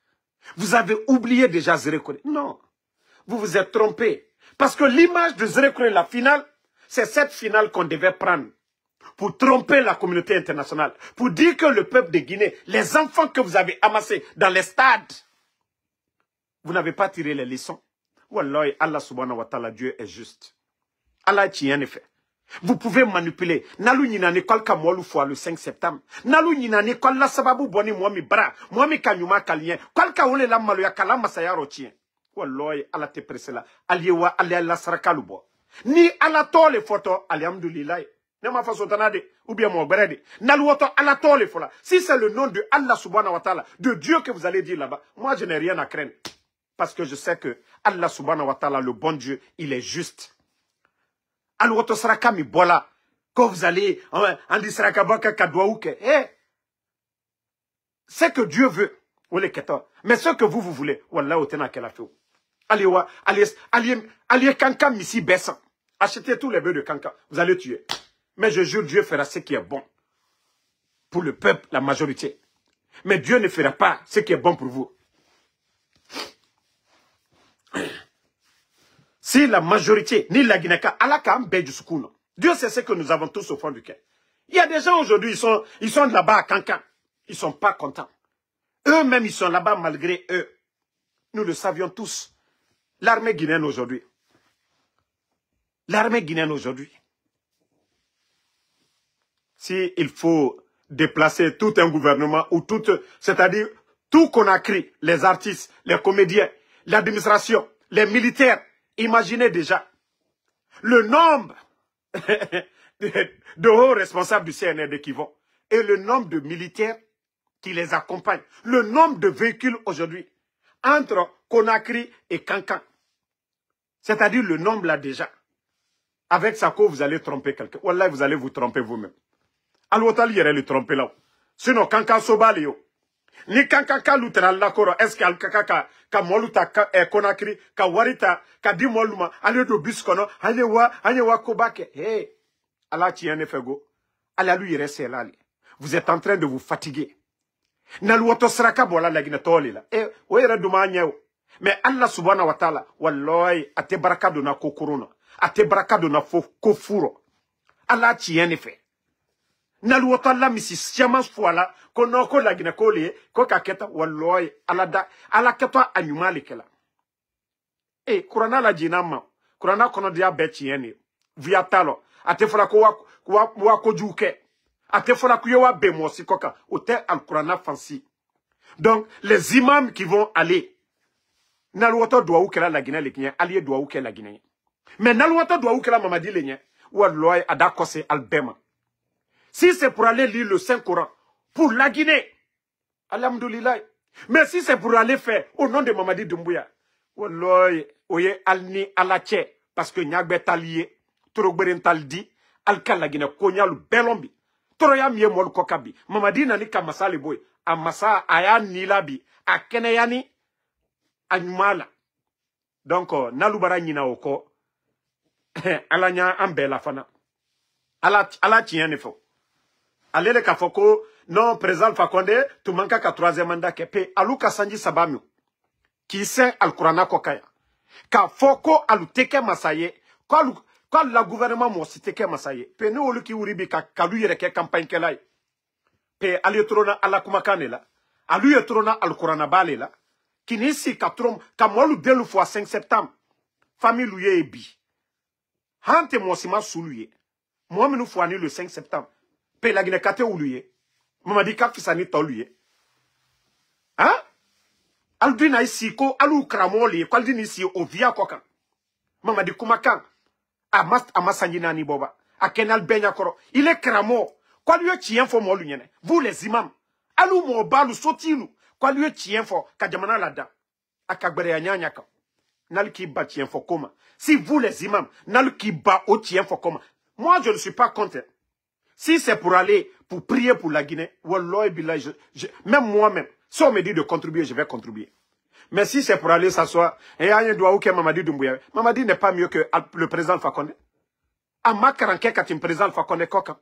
Vous avez oublié déjà Zéro Corée. Non. Vous vous êtes trompé. Parce que l'image de Zéro Corée, la finale, c'est cette finale qu'on devait prendre. Pour tromper la communauté internationale. Pour dire que le peuple de Guinée, les enfants que vous avez amassés dans les stades, vous n'avez pas tiré les leçons. Wallah, Allah subhanahu wa ta'ala, Dieu est juste. Allah est en effet. Vous pouvez manipuler. Nalu nyinani kolka molu fois le 5 septembre. Nalu nyinani kolla sababu boni mwami bra. Mwami kanyuma kalien. Kolka ole la malu ya kala masaya rotien. Wallah, Allah te presse là. Aliyewa ala sarakalubo. Ni ala to le photo, alhamdulillah. Nema façon tanade, ou bien mon brede. Naluoto ala to le fola. Si c'est le nom de Allah subhanahu wa ta'ala, de Dieu que vous allez dire là-bas, moi je n'ai rien à craindre. Parce que je sais que Allah subhanahu wa ta'ala, le bon Dieu, il est juste. Aluoto saraka mi bola. Quand vous allez en Disrakabaka Kadwaouke, c'est que Dieu veut. Mais ce que vous voulez, Wallah, otena kelafio. Allez, Kanka Missi Bessan. Achetez tous les bœufs de Kanka. Vous allez tuer. Mais je jure, Dieu fera ce qui est bon. Pour le peuple, la majorité. Mais Dieu ne fera pas ce qui est bon pour vous. Si la majorité, ni la Guinée, Dieu sait ce que nous avons tous au fond du cœur. Il y a des gens aujourd'hui, ils sont là-bas à Kanka. Ils ne sont pas contents. Eux-mêmes, ils sont là-bas malgré eux. Nous le savions tous. L'armée guinéenne aujourd'hui. L'armée guinéenne aujourd'hui. S'il faut déplacer tout un gouvernement ou tout, c'est-à-dire tout Conakry, les artistes, les comédiens, l'administration, les militaires, imaginez déjà le nombre de hauts responsables du CNRD qui vont et le nombre de militaires qui les accompagnent, le nombre de véhicules aujourd'hui entre Conakry et Kankan. C'est-à-dire le nombre là déjà. Avec Sako, vous allez tromper quelqu'un. Wallah, vous allez vous tromper vous-même. Al-Wotali yere le tromper là. Sinon, Kankan Sobali yo. Ni Kankan ka lutra la koro. Est-ce que Al-Kaka ka moluta Conakry, ka warita, ka di moluma, ale do biskono, ale wa kobake. Hey, Allah tiene fego. Allah lui yere selali. Vous êtes en train de vous fatiguer. Naluoto sraka bola la ginatoli la. Eh, oyere duma nyeo. Mais Allah subhanahu wa ta'ala, wallahi, ate baraka dona kokuruna. Ate baraka dona kofuro. Allah tiene fe. Naluoto la misi siamas fuala, konoko la ginakoli, koka keta, wallahi, ala keta anyumali kela. Eh, kurana la jinama, kurana kono dia betiene. Via talo, ate fula wakojuke. Ate fula kuyewa bemosi koka, ote al-Kurana fancy. Donc, les imams qui vont aller, Naluoto doit ou la Guinée, les Guinéens, alliés doit ou la Guinée. Mais Naluoto doit ou la Mamadi, les Guinéens, ou Aloy Adakose Albema. Si c'est pour aller lire le Saint-Coran, pour la Guinée, alhamdoulilah. Mais si c'est pour aller faire, au nom de Mamadi Doumbouya, ou Aloy, oye, alni alache, parce que Nyagbe talié, Torogberin taldi, alka la Guinée, Konyalu belombi. Toroya miye mol kokabi. Mamadi nani kamasali boy. Amasa aya nilabi. Akene yani anyumala. Donc, nalubara nyina oko. Ala nya ambe la fana. Ala tienne fo. Alele ka foko. Non, président Fakonde, tu manka ka troisième mandat kepe. Alu kasanji sabamio. Ki sen al-Kurana kokaya. Ka foko alu teke masaye. Quand le gouvernement m'a cité que Massaye, pe nous olu ki uribi ka kalu yere ke campagne ke lai. Pe ali trona ala kumakane la. Alu trona al Qur'ana bale la. Kinisi ka trom ka molu delu fois 5 septembre. Famille luye ebi. Hante mo sima suluye. Moi menu fwani le 5 septembre. Pe la Guinée kate uluye. Mama di ka fisani toluye. Hein? Aldina ici ko alu kramoli ko aldina ici o via kokan. Mama di kumakan. Amasanjina ni boba. A Kenal Benyakoro. Il est cramo. Quoi lui tient for mo lunyene. Vous les imams. Alou mo balu sotilu. Quoi lui tient for kadjamana lada. Akagbere anyanyaka. Nal ki ba tient for comment. Si vous les imams, nal ki ba o tient for comment. Moi je ne suis pas contre. Si c'est pour aller, pour prier pour la Guinée, wallahi billahi, même moi-même, si on me dit de contribuer, je vais contribuer. Mais si c'est pour aller s'asseoir, et un doit ou que Mamadi Doumbouya, Mamadi n'est pas mieux que le président Fakonde. Ama karanke katim président Fakonde koka.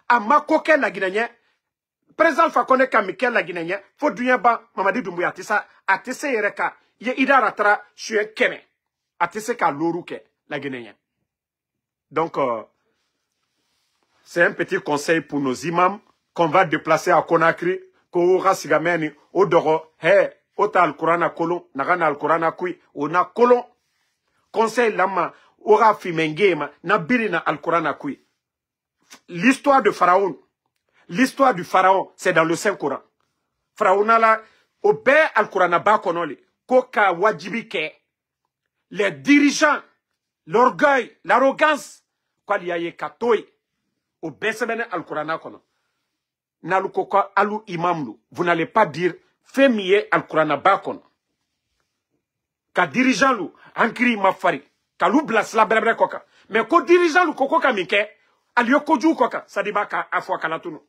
Ama koke la Guinéen, président Fakonde kamike la Guinéen, faut duyen ba Mamadi Doumbouya atisa, atise yereka, ye ida ratara, chuen keme. Atise ka loruke la Guinéen. Donc, c'est un petit conseil pour nos imams qu'on va déplacer à Conakry, Koura Sigameni, Odoro, hey, Ota al-Qur'ana kolon, nagana al-Qur'ana kui, ona kolon. Conseil lama, ora fimengema, nabirina al-Qur'ana kui. L'histoire de Pharaon, l'histoire du Pharaon, c'est dans le Saint-Coran. Pharaon la, obe al-Qur'ana bakonoli, koka wajibike. Les dirigeants, l'orgueil, l'arrogance, quoi liaye katoi, obe sebene al-Qur'ana kono. Nalu koka alu imamlu, vous n'allez pas dire, Fémier al-Qur'ana bakon. Ka dirigeant lu, ankri mafari. Ka lu blas la brebre koka. Mais ko dirigeant lu koko kamike, Aliokoju koka, sadiba ka afwa kalatunu.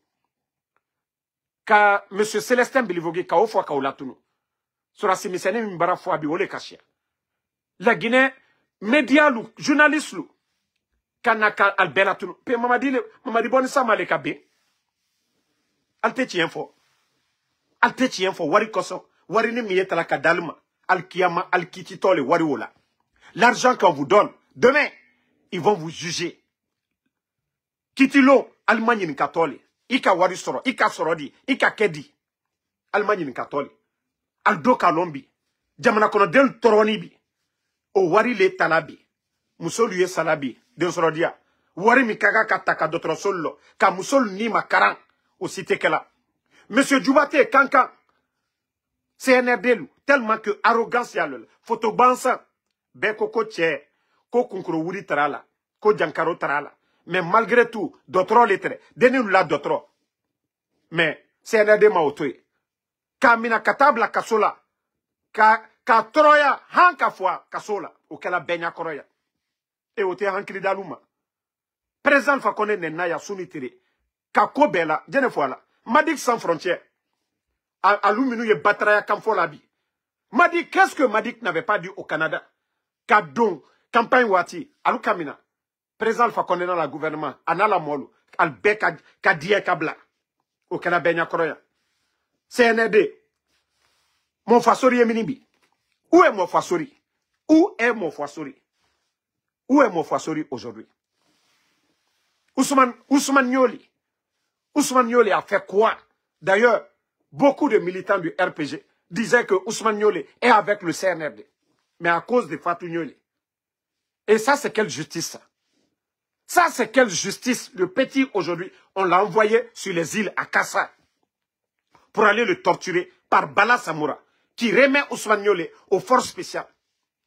Ka M. Célestin Bilivogi ka ofwa ka olatunu. Sura simisene mbara fwa bi ole kashia. La Guinée, média lou, journaliste lou. Kanaka albelatunu. Pe mamadi boni sama le kabe. Alte tien fo. Alte tien fo wari koso. Wari ni miyeta la kadalma. Al kiyama al kititole wari wola. L'argent qu'on vous donne, demain, ils vont vous juger. Kitilo, Allemagne ni katole. Ika wari soro, ika sorodi, ika kedi. Allemagne ni katole. Aldo kalombi. Jamana kono den toroni bi. O wari le talabi. Musolu ye salabi. Den sorodia. Wari mi kaga kataka dotro solo. Ka musolu ni makaran. O cité kela. Monsieur Djoubate kankan. CNRD tellement que arrogance yalol. Photo bansa. Beko ko tche. Ko kunkuro wuri tarala. Ko jankaro tarala. Mais malgré tout, d'autres lettres, donnez-nous là d'autres. Mais c'est un des maotoy. Kamina katabla kasola. Ka troya hanka fois kasola. Ou kala benya koroya. Et ote hankri daluma. Présent fa koné nenaya sunitiri. Ka kobela, jene fois là. Madik sans frontières. Aluminu ye batraya kamfola bi. Madik, qu'est-ce que Madik n'avait pas dit au Canada? Kadon, campagne wati, alu kamina. Président Alpha Condé dans le gouvernement, Anala Molo, Albek Kadia Kabla, au Canada Koroya. CNRD, mon fasori est minibi. Où est mon fasori? Où est mon fasori? Où est mon fasori aujourd'hui? Ousmane Nyoli. Ousmane Nyoli a fait quoi? D'ailleurs, beaucoup de militants du RPG disaient que Ousmane Nyoli est avec le CNRD. Mais à cause de Fatou Nyoli. Et ça, c'est quelle justice ça? Ça, c'est quelle justice? Le petit, aujourd'hui, on l'a envoyé sur les îles à Kassa pour aller le torturer par Bala Samoura, qui remet Ousmane Nyoli aux forces spéciales.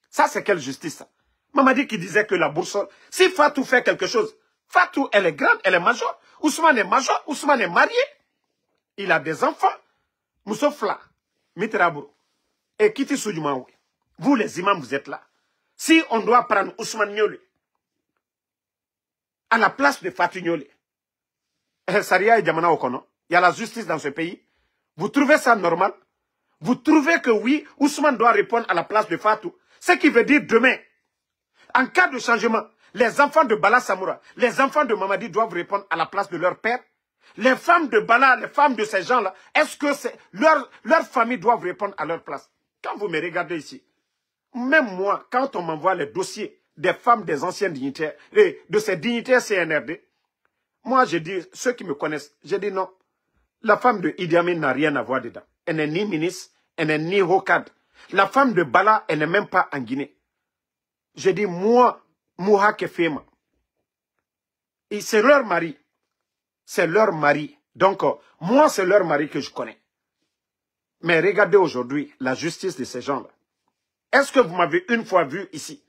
Ça, c'est quelle justice, ça? Mamadi qui disait que la boursole, si Fatou fait quelque chose, Fatou, elle est grande, elle est major. Ousmane est major, Ousmane est marié. Il a des enfants. Moussofla, Mitrabouro. Et Kiti Soudjoumaoui. Vous, les imams, vous êtes là. Si on doit prendre Ousmane Nyoli à la place de Fatou Nyoli, Saria et Djamana Okono, il y a la justice dans ce pays. Vous trouvez ça normal? Vous trouvez que oui, Ousmane doit répondre à la place de Fatou? Ce qui veut dire demain, en cas de changement, les enfants de Bala Samoura, les enfants de Mamadi doivent répondre à la place de leur père. Les femmes de Bala, les femmes de ces gens-là, est-ce que leur famille doivent répondre à leur place? Quand vous me regardez ici, même moi, quand on m'envoie les dossiers des femmes des anciens dignitaires, de ces dignitaires CNRD, moi je dis, ceux qui me connaissent, je dis non. La femme de Idi Amin n'a rien à voir dedans. Elle n'est ni ministre, elle n'est ni haut cadre. La femme de Bala, elle n'est même pas en Guinée. Je dis, moi, Mouha Kefema. Et c'est leur mari. C'est leur mari. Donc, moi, c'est leur mari que je connais. Mais regardez aujourd'hui la justice de ces gens-là. Est-ce que vous m'avez une fois vu ici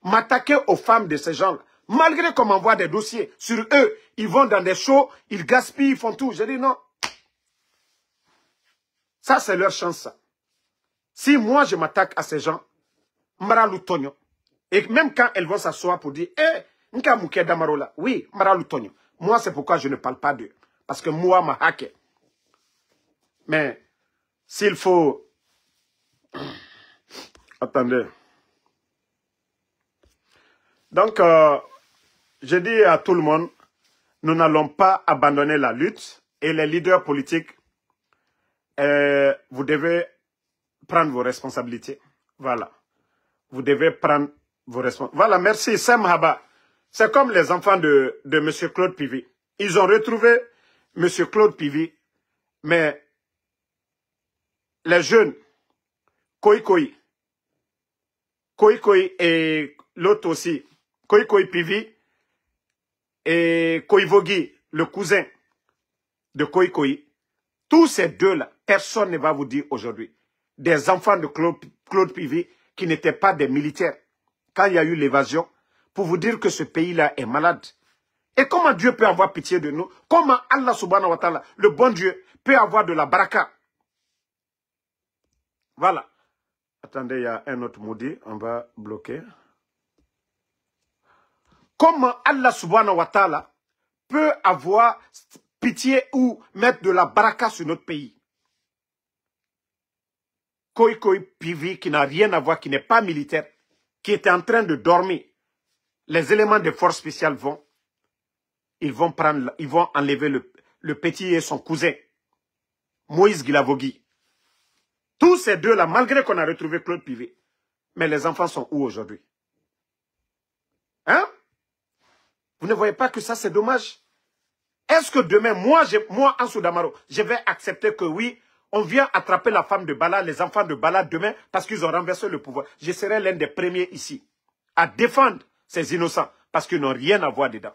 m'attaquer aux femmes de ces gens-là? Malgré qu'on m'envoie des dossiers sur eux, ils vont dans des shows, ils gaspillent, ils font tout. Je dis non. Ça, c'est leur chance, ça. Si moi, je m'attaque à ces gens, Maralu Tonyo, et même quand elles vont s'asseoir pour dire, Nka Mouké Damarola, oui, Maralu Tonyo. Moi, c'est pourquoi je ne parle pas d'eux. Parce que moi, m'a hacké. Mais, s'il faut... Attendez. Donc, je dis à tout le monde, nous n'allons pas abandonner la lutte. Et les leaders politiques, vous devez prendre vos responsabilités. Voilà. Vous devez prendre vos responsabilités. Voilà, merci, Sem Haba. C'est comme les enfants de M. Claude Pivy. Ils ont retrouvé M. Claude Pivy, mais les jeunes, Koikoi et l'autre aussi, Koikoi Pivy et Koivogi, le cousin de Koikoi, tous ces deux-là, personne ne va vous dire aujourd'hui, des enfants de Claude Pivy qui n'étaient pas des militaires, quand il y a eu l'évasion, pour vous dire que ce pays-là est malade. Et comment Dieu peut avoir pitié de nous? Comment Allah subhanahu wa ta'ala, le bon Dieu, peut avoir de la baraka? Voilà. Attendez, il y a un autre maudit, on va bloquer. Comment Allah subhanahu wa ta'ala peut avoir pitié ou mettre de la baraka sur notre pays. Koikoi Pivi, qui n'a rien à voir, qui n'est pas militaire, qui était en train de dormir. Les éléments de force spéciales vont, ils vont enlever le petit et son cousin, Moïse Guilavogui. Tous ces deux-là, malgré qu'on a retrouvé Claude Pivet, mais les enfants sont où aujourd'hui? Hein? Vous ne voyez pas que ça, c'est dommage? Est-ce que demain, moi, Ansou Damaro, je vais accepter que oui, on vient attraper la femme de Bala, les enfants de Bala demain, parce qu'ils ont renversé le pouvoir? Je serai l'un des premiers ici à défendre ces innocents, parce qu'ils n'ont rien à voir dedans.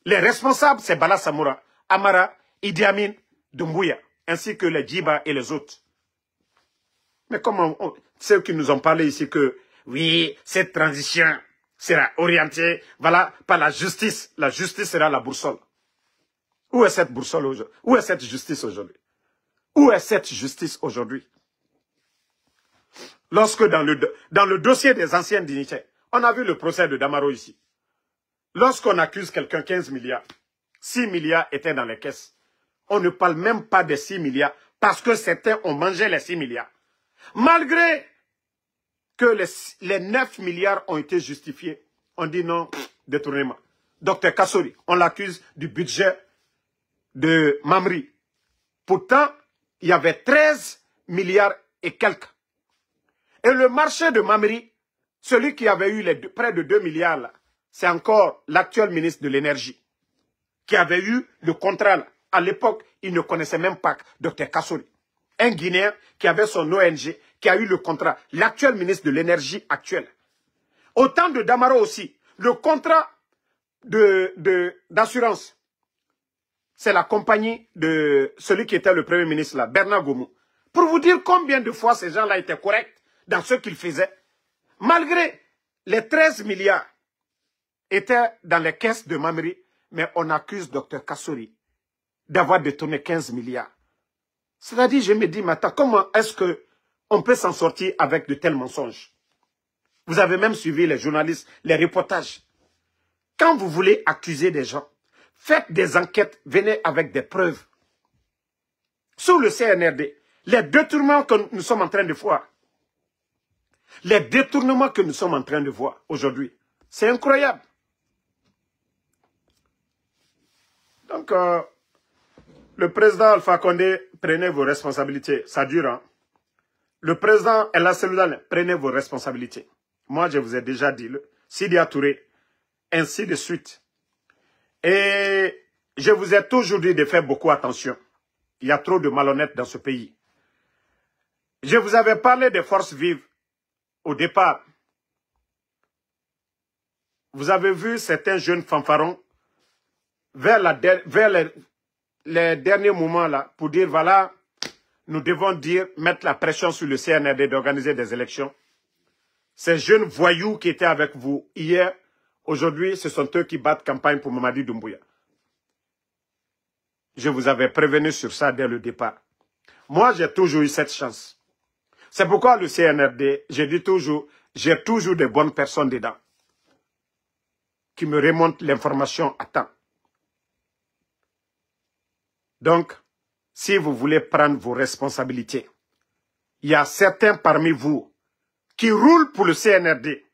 Les responsables, c'est Bala Samoura, Amara, Idi Amin, Doumbouya, ainsi que les Djiba et les autres. Mais comment ceux qui nous ont parlé ici que, oui, cette transition sera orientée, voilà, par la justice. La justice sera la boussole. Où est cette boussole aujourd'hui? Où est cette justice aujourd'hui? Où est cette justice aujourd'hui? Lorsque dans le dossier des anciens dignitaires, on a vu le procès de Damaro ici. Lorsqu'on accuse quelqu'un 15 milliards, 6 milliards étaient dans les caisses. On ne parle même pas des 6 milliards parce que certains ont mangé les 6 milliards. Malgré que les 9 milliards ont été justifiés, on dit non, détournement. Docteur Kassori, on l'accuse du budget de Mamri. Pourtant, il y avait 13 milliards et quelques. Et le marché de Mamri, celui qui avait eu près de 2 milliards, là, c'est encore l'actuel ministre de l'énergie qui avait eu le contrat. Là. À l'époque, il ne connaissait même pas Dr Kassori. Un Guinéen qui avait son ONG, qui a eu le contrat. L'actuel ministre de l'énergie actuel. Au temps de Damaro aussi, le contrat d'assurance, c'est la compagnie de celui qui était le premier ministre là, Bernard Gomou. Pour vous dire combien de fois ces gens-là étaient corrects dans ce qu'ils faisaient. Malgré les 13 milliards étaient dans les caisses de Mamri, mais on accuse Dr Kassori d'avoir détourné 15 milliards. C'est-à-dire, je me dis, maintenant, comment est-ce qu'on peut s'en sortir avec de tels mensonges? Vous avez même suivi les journalistes, les reportages. Quand vous voulez accuser des gens, faites des enquêtes, venez avec des preuves. Sous le CNRD, les détournements que nous sommes en train de voir, les détournements que nous sommes en train de voir aujourd'hui, c'est incroyable. Donc, le président Alpha Condé, prenez vos responsabilités. Ça dure, hein? Le président Ella Seloudane, prenez vos responsabilités. Moi, je vous ai déjà dit, Sidia Touré, ainsi de suite. Et je vous ai toujours dit de faire beaucoup attention. Il y a trop de malhonnêtes dans ce pays. Je vous avais parlé des forces vives au départ. Vous avez vu certains jeunes fanfarons vers les derniers moments là pour dire voilà, nous devons mettre la pression sur le CNRD d'organiser des élections. Ces jeunes voyous qui étaient avec vous hier, aujourd'hui, ce sont eux qui battent campagne pour Mamadi Doumbouya. Je vous avais prévenu sur ça dès le départ. Moi, j'ai toujours eu cette chance. C'est pourquoi le CNRD, je dis toujours, j'ai toujours des bonnes personnes dedans qui me remontent l'information à temps. Donc, si vous voulez prendre vos responsabilités, il y a certains parmi vous qui roulent pour le CNRD,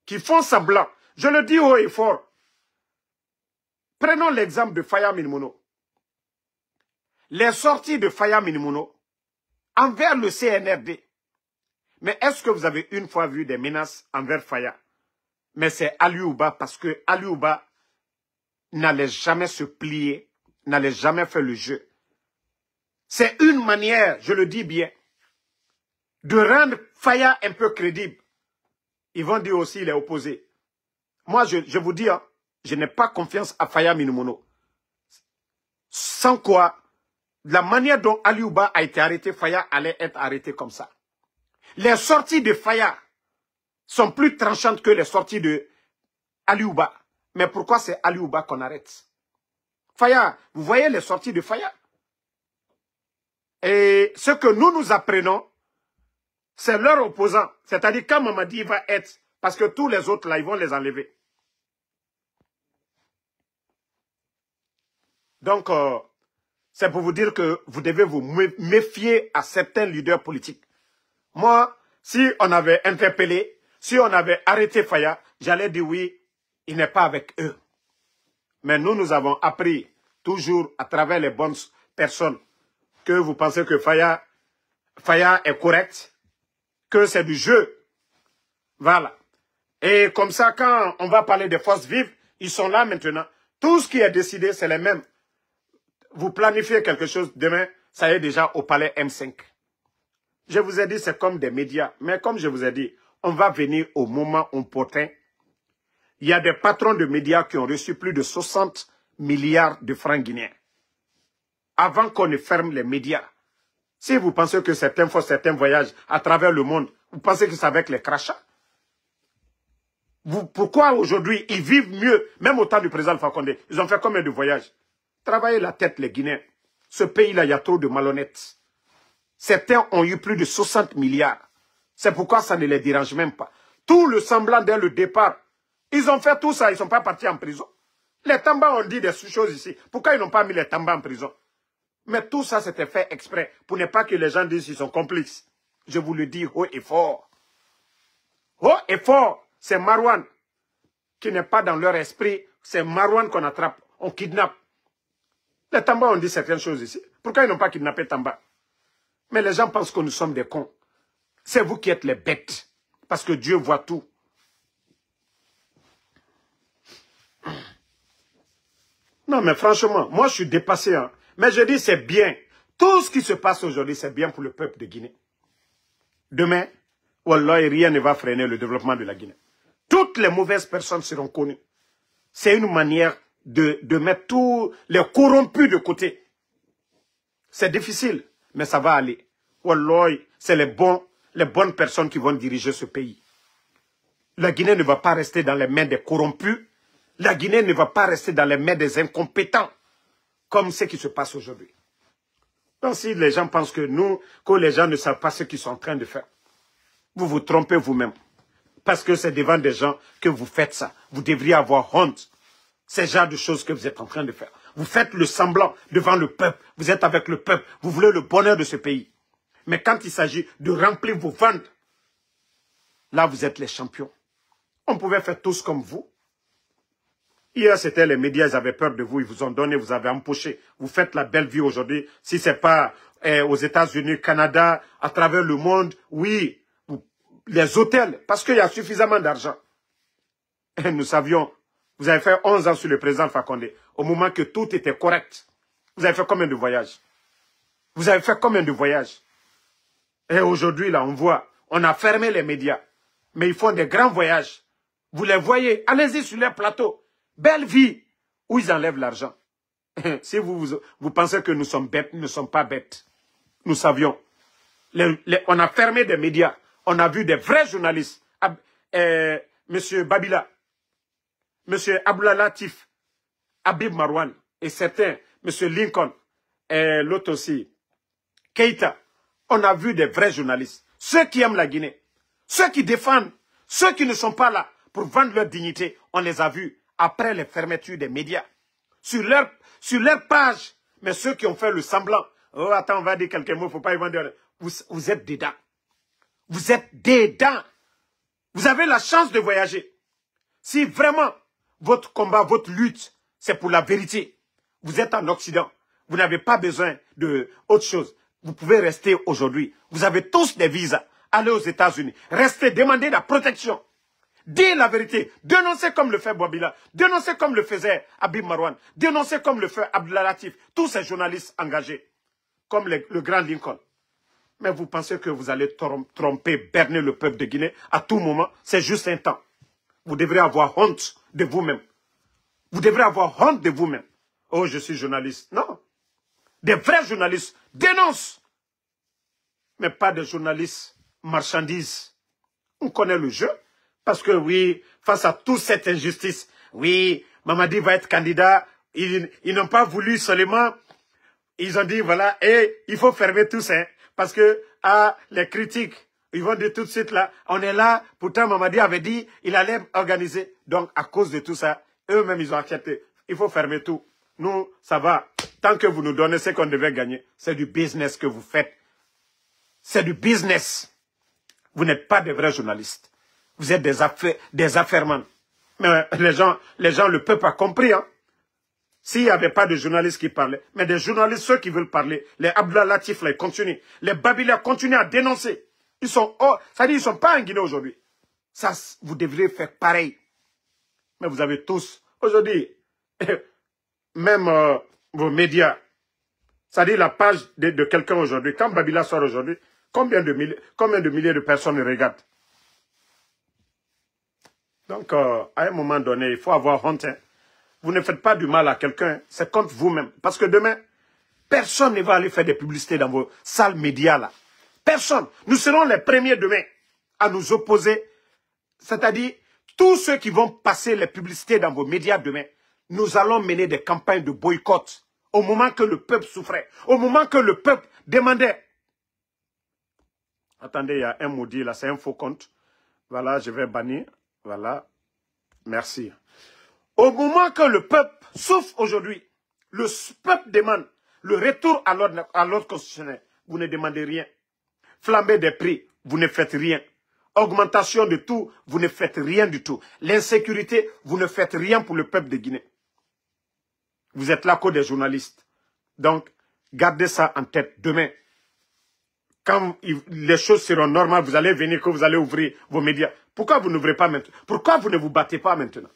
qui font semblant. Je le dis haut et fort. Prenons l'exemple de Faya Minimono. Les sorties de Faya Minimono envers le CNRD. Mais est-ce que vous avez une fois vu des menaces envers Faya? Mais c'est Aliouba parce que Aliouba n'allait jamais se plier, n'allait jamais faire le jeu. C'est une manière, je le dis bien, de rendre Faya un peu crédible. Ils vont dire aussi, il est opposé. Moi, je vous dis, hein, je n'ai pas confiance à Faya Minimono. Sans quoi, la manière dont Aliouba a été arrêté, Faya allait être arrêté comme ça. Les sorties de Faya sont plus tranchantes que les sorties de Aliouba. Mais pourquoi c'est Aliouba qu'on arrête? Faya, vous voyez les sorties de Faya? Et ce que nous apprenons, c'est leur opposant. C'est-à-dire quand Mamadi va être, parce que tous les autres là, ils vont les enlever. Donc, c'est pour vous dire que vous devez vous méfier à certains leaders politiques. Moi, si on avait interpellé, si on avait arrêté Faya, j'allais dire oui, il n'est pas avec eux. Mais nous avons appris toujours à travers les bonnes personnes que vous pensez que Faya est correct, que c'est du jeu. Voilà. Et comme ça, quand on va parler des forces vives, ils sont là maintenant. Tout ce qui est décidé, c'est les mêmes. Vous planifiez quelque chose demain, ça y est déjà au palais M5. Je vous ai dit, c'est comme des médias. Mais comme je vous ai dit, on va venir au moment opportun. Il y a des patrons de médias qui ont reçu plus de 60 milliards de francs guinéens. Avant qu'on ne ferme les médias. Si vous pensez que certains font certains voyages à travers le monde, vous pensez que c'est avec les crachats? Pourquoi aujourd'hui ils vivent mieux, même au temps du président Alpha Condé? Ils ont fait combien de voyages? Travaillez la tête, les Guinéens. Ce pays-là, il y a trop de malhonnêtes. Certains ont eu plus de 60 milliards. C'est pourquoi ça ne les dérange même pas. Tout le semblant dès le départ, ils ont fait tout ça, ils ne sont pas partis en prison. Les Tamba ont dit des choses ici. Pourquoi ils n'ont pas mis les Tamba en prison? Mais tout ça, c'était fait exprès, pour ne pas que les gens disent qu'ils sont complices. Je vous le dis haut et fort. Haut et fort, c'est Marouane qui n'est pas dans leur esprit. C'est Marouane qu'on attrape, on kidnappe. Les Tamba ont dit certaines choses ici. Pourquoi ils n'ont pas kidnappé Tamba? Mais les gens pensent que nous sommes des cons. C'est vous qui êtes les bêtes. Parce que Dieu voit tout. Non, mais franchement, moi je suis dépassé. Hein. Mais je dis c'est bien. Tout ce qui se passe aujourd'hui, c'est bien pour le peuple de Guinée. Demain, Wallah, rien ne va freiner le développement de la Guinée. Toutes les mauvaises personnes seront connues. C'est une manière de mettre tous les corrompus de côté. C'est difficile, mais ça va aller. Wallah, c'est les bonnes personnes qui vont diriger ce pays. La Guinée ne va pas rester dans les mains des corrompus. La Guinée ne va pas rester dans les mains des incompétents, comme ce qui se passe aujourd'hui. Donc si les gens pensent que les gens ne savent pas ce qu'ils sont en train de faire, vous vous trompez vous-même. Parce que c'est devant des gens que vous faites ça. Vous devriez avoir honte. C'est le genre de choses que vous êtes en train de faire. Vous faites le semblant devant le peuple. Vous êtes avec le peuple. Vous voulez le bonheur de ce pays. Mais quand il s'agit de remplir vos ventres, là vous êtes les champions. On pouvait faire tous comme vous. Hier, c'était les médias, ils avaient peur de vous, ils vous ont donné, vous avez empoché. Vous faites la belle vie aujourd'hui. Si ce n'est pas aux États-Unis, Canada, à travers le monde, oui, les hôtels, parce qu'il y a suffisamment d'argent. Nous savions, vous avez fait 11 ans sur le président Alpha Condé, au moment que tout était correct. Vous avez fait combien de voyages? Vous avez fait combien de voyages? Et aujourd'hui, là, on voit, on a fermé les médias, mais ils font des grands voyages. Vous les voyez, allez-y sur les plateaux. Belle vie, où ils enlèvent l'argent. Si vous pensez que nous sommes bêtes, nous ne sommes pas bêtes. Nous savions. On a fermé des médias. On a vu des vrais journalistes. Monsieur Babila, Monsieur Abdoulaye Latif, Habib Marouane et certains, Monsieur Lincoln, et l'autre aussi, Keïta. On a vu des vrais journalistes. Ceux qui aiment la Guinée, ceux qui défendent, ceux qui ne sont pas là pour vendre leur dignité, on les a vus après les fermetures des médias. Sur leur page, mais ceux qui ont fait le semblant, oh attends, on va dire quelques mots, il ne faut pas y vendre. Vous êtes dedans. Vous êtes dedans. Vous avez la chance de voyager. Si vraiment votre combat, votre lutte, c'est pour la vérité, vous êtes en Occident, vous n'avez pas besoin d'autre chose. Vous pouvez rester aujourd'hui. Vous avez tous des visas. Allez aux États-Unis. Restez, demandez la protection. Dites la vérité. Dénoncez comme le fait Bouabila. Dénoncez comme le faisait Habib Marouane. Dénoncez comme le fait Abdoulaye Latif. Tous ces journalistes engagés. Comme le grand Lincoln. Mais vous pensez que vous allez tromper, berner le peuple de Guinée à tout moment. C'est juste un temps. Vous devrez avoir honte de vous-même. Vous devrez avoir honte de vous-même. Oh, je suis journaliste. Non. Des vrais journalistes dénoncent. Mais pas des journalistes marchandises. On connaît le jeu. Parce que oui, face à toute cette injustice, oui, Mamadi va être candidat. Ils n'ont pas voulu seulement. Ils ont dit, voilà, et il faut fermer tout ça. Parce que les critiques, ils vont dire tout de suite là, on est là, pourtant Mamadi avait dit, il allait organiser. Donc à cause de tout ça, eux-mêmes ils ont accepté. Il faut fermer tout. nous, ça va. Tant que vous nous donnez ce qu'on devait gagner, c'est du business que vous faites. C'est du business. Vous n'êtes pas des vrais journalistes. Vous êtes des affairements. Mais les gens, le peuple a compris. Hein? S'il n'y avait pas de journalistes qui parlaient, mais des journalistes, ceux qui veulent parler, les Abdullah Latif, là, ils continuent. Les Babila continuent à dénoncer. Ils sont, c'est-à-dire, ils ne sont pas en Guinée aujourd'hui. Ça, vous devriez faire pareil. Mais vous avez tous, aujourd'hui, même vos médias, c'est-à-dire la page de quelqu'un aujourd'hui, quand Babila sort aujourd'hui, combien de milliers de personnes regardent? Donc, à un moment donné, il faut avoir honte. Hein. Vous ne faites pas du mal à quelqu'un, c'est contre vous-même. Parce que demain, personne ne va aller faire des publicités dans vos salles médias là. Personne. Nous serons les premiers demain à nous opposer. C'est-à-dire, tous ceux qui vont passer les publicités dans vos médias demain, nous allons mener des campagnes de boycott au moment que le peuple souffrait, au moment que le peuple demandait. Attendez, il y a un maudit là, c'est un faux compte. Voilà, je vais bannir. Voilà, merci. Au moment que le peuple souffre aujourd'hui, le peuple demande le retour à l'ordre constitutionnel. Vous ne demandez rien. Flambée des prix, vous ne faites rien. Augmentation de tout, vous ne faites rien du tout. L'insécurité, vous ne faites rien pour le peuple de Guinée. Vous êtes là que des journalistes. Donc, gardez ça en tête demain. Quand les choses seront normales, vous allez venir, que vous allez ouvrir vos médias. Pourquoi vous n'ouvrez pas maintenant? Pourquoi vous ne vous battez pas maintenant?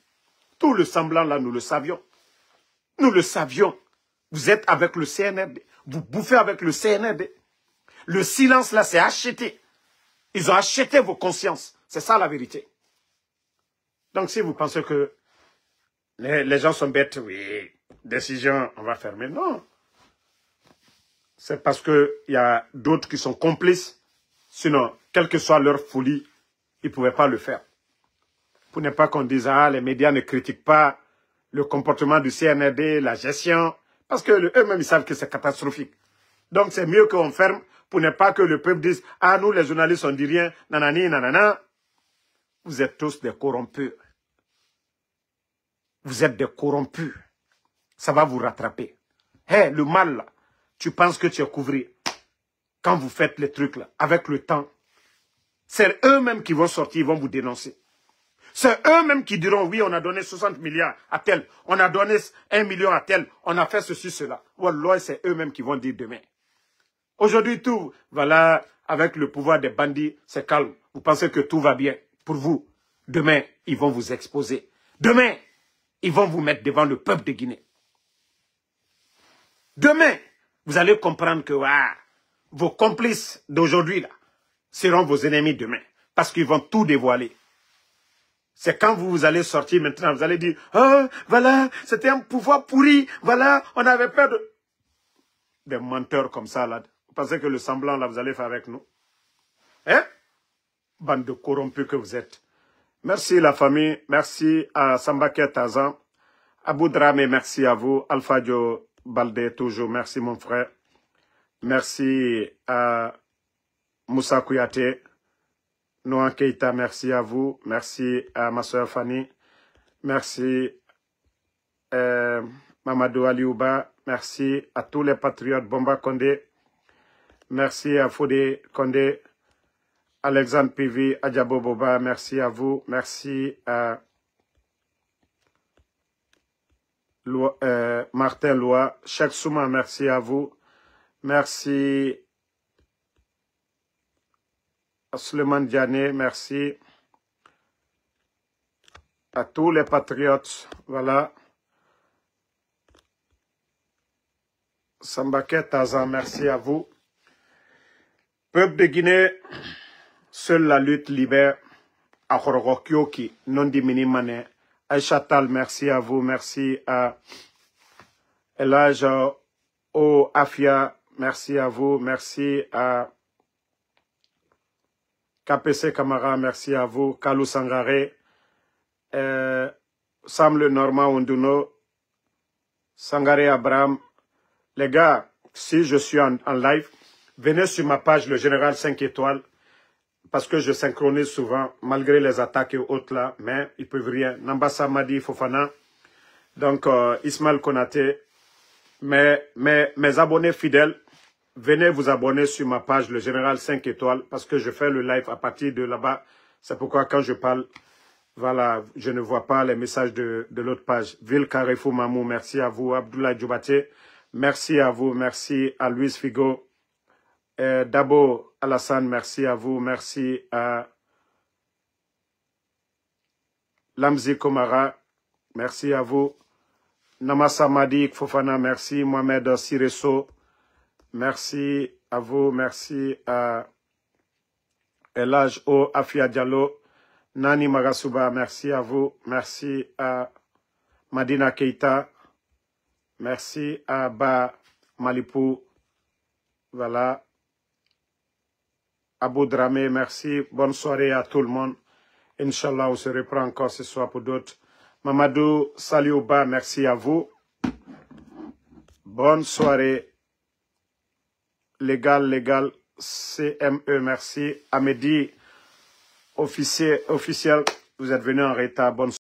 Tout le semblant là, nous le savions. Nous le savions. Vous êtes avec le CNRD. Vous bouffez avec le CNRD. Le silence là, c'est acheté. Ils ont acheté vos consciences. C'est ça la vérité. Donc si vous pensez que les gens sont bêtes, oui, décision, on va fermer. Non. C'est parce qu'il y a d'autres qui sont complices. Sinon, quelle que soit leur folie, ils ne pouvaient pas le faire. Pour ne pas qu'on dise, ah, les médias ne critiquent pas le comportement du CNRD, la gestion, parce que eux-mêmes, ils savent que c'est catastrophique. Donc, c'est mieux qu'on ferme pour ne pas que le peuple dise, ah, nous, les journalistes, on ne dit rien, nanani, nanana. Vous êtes tous des corrompus. Vous êtes des corrompus. Ça va vous rattraper. Hé, le mal, là, tu penses que tu es couvert. Quand vous faites les trucs, là, avec le temps, c'est eux-mêmes qui vont sortir, ils vont vous dénoncer. C'est eux-mêmes qui diront, oui, on a donné 60 milliards à tel, on a donné 1 million à tel, on a fait ceci, cela. Wallah, c'est eux-mêmes qui vont dire demain. Aujourd'hui, tout, voilà, avec le pouvoir des bandits, c'est calme. Vous pensez que tout va bien pour vous. Demain, ils vont vous exposer. Demain, ils vont vous mettre devant le peuple de Guinée. Demain, vous allez comprendre que vos complices d'aujourd'hui là seront vos ennemis demain. Parce qu'ils vont tout dévoiler. C'est quand vous allez sortir maintenant, vous allez dire, oh, voilà, c'était un pouvoir pourri, voilà, on avait peur de... Des menteurs comme ça, là. Vous pensez que le semblant, là, vous allez faire avec nous? Hein? Bande de corrompus que vous êtes. Merci la famille, merci à Sambake Tazan, Abou Dramé, merci à vous, Alpha Dio Baldé, toujours, merci mon frère. Merci à Moussa Kouyaté, Noan Keita, merci à vous. Merci à ma soeur Fanny. Merci Mamadou Aliouba. Merci à tous les patriotes. Bomba Condé. Merci à Fodé Condé. Alexandre Pivi, Adjabo Boba. Merci à vous. Merci à Martin Loa. Cheikh Souma, merci à vous. Merci Suleiman Diané, merci à tous les patriotes, voilà. Sambake Tazan, merci à vous. Peuple de Guinée, seule la lutte libère. Akhorokyoki, non dimini mané. Aïchatal, merci à vous, merci à Elage O Afia, merci à vous, merci à KPC Kamara, merci à vous. Kalou Sangare, Sam le Normand Onduno, Sangare Abraham. Les gars, si je suis en live, venez sur ma page, le Général 5 étoiles, parce que je synchronise souvent, malgré les attaques et autres là, mais ils peuvent rien. Nambassa Madi Fofana, donc Ismaël Konaté, mes abonnés fidèles, venez vous abonner sur ma page, le Général 5 étoiles, parce que je fais le live à partir de là-bas. C'est pourquoi quand je parle, voilà, je ne vois pas les messages de l'autre page. Ville Carrefour Mamou, merci à vous. Abdoulaye Djoubate, merci à vous. Merci à Luis Figo. Dabo Alassane, merci à vous. Merci à Lamzi Komara, merci à vous. Namasa Madi Fofana, merci. Mohamed Sireso, merci à vous. Merci à Elage O Afia Diallo. Nani Magasuba, merci à vous. Merci à Madina Keita. Merci à Ba Malipou. Voilà. Abou Dramé, merci. Bonne soirée à tout le monde. Inch'Allah, on se reprend encore ce soir pour d'autres. Mamadou Saliouba, merci à vous. Bonne soirée. Légal, CME, merci. Amédi, officiel, vous êtes venu en retard. Bonne soirée.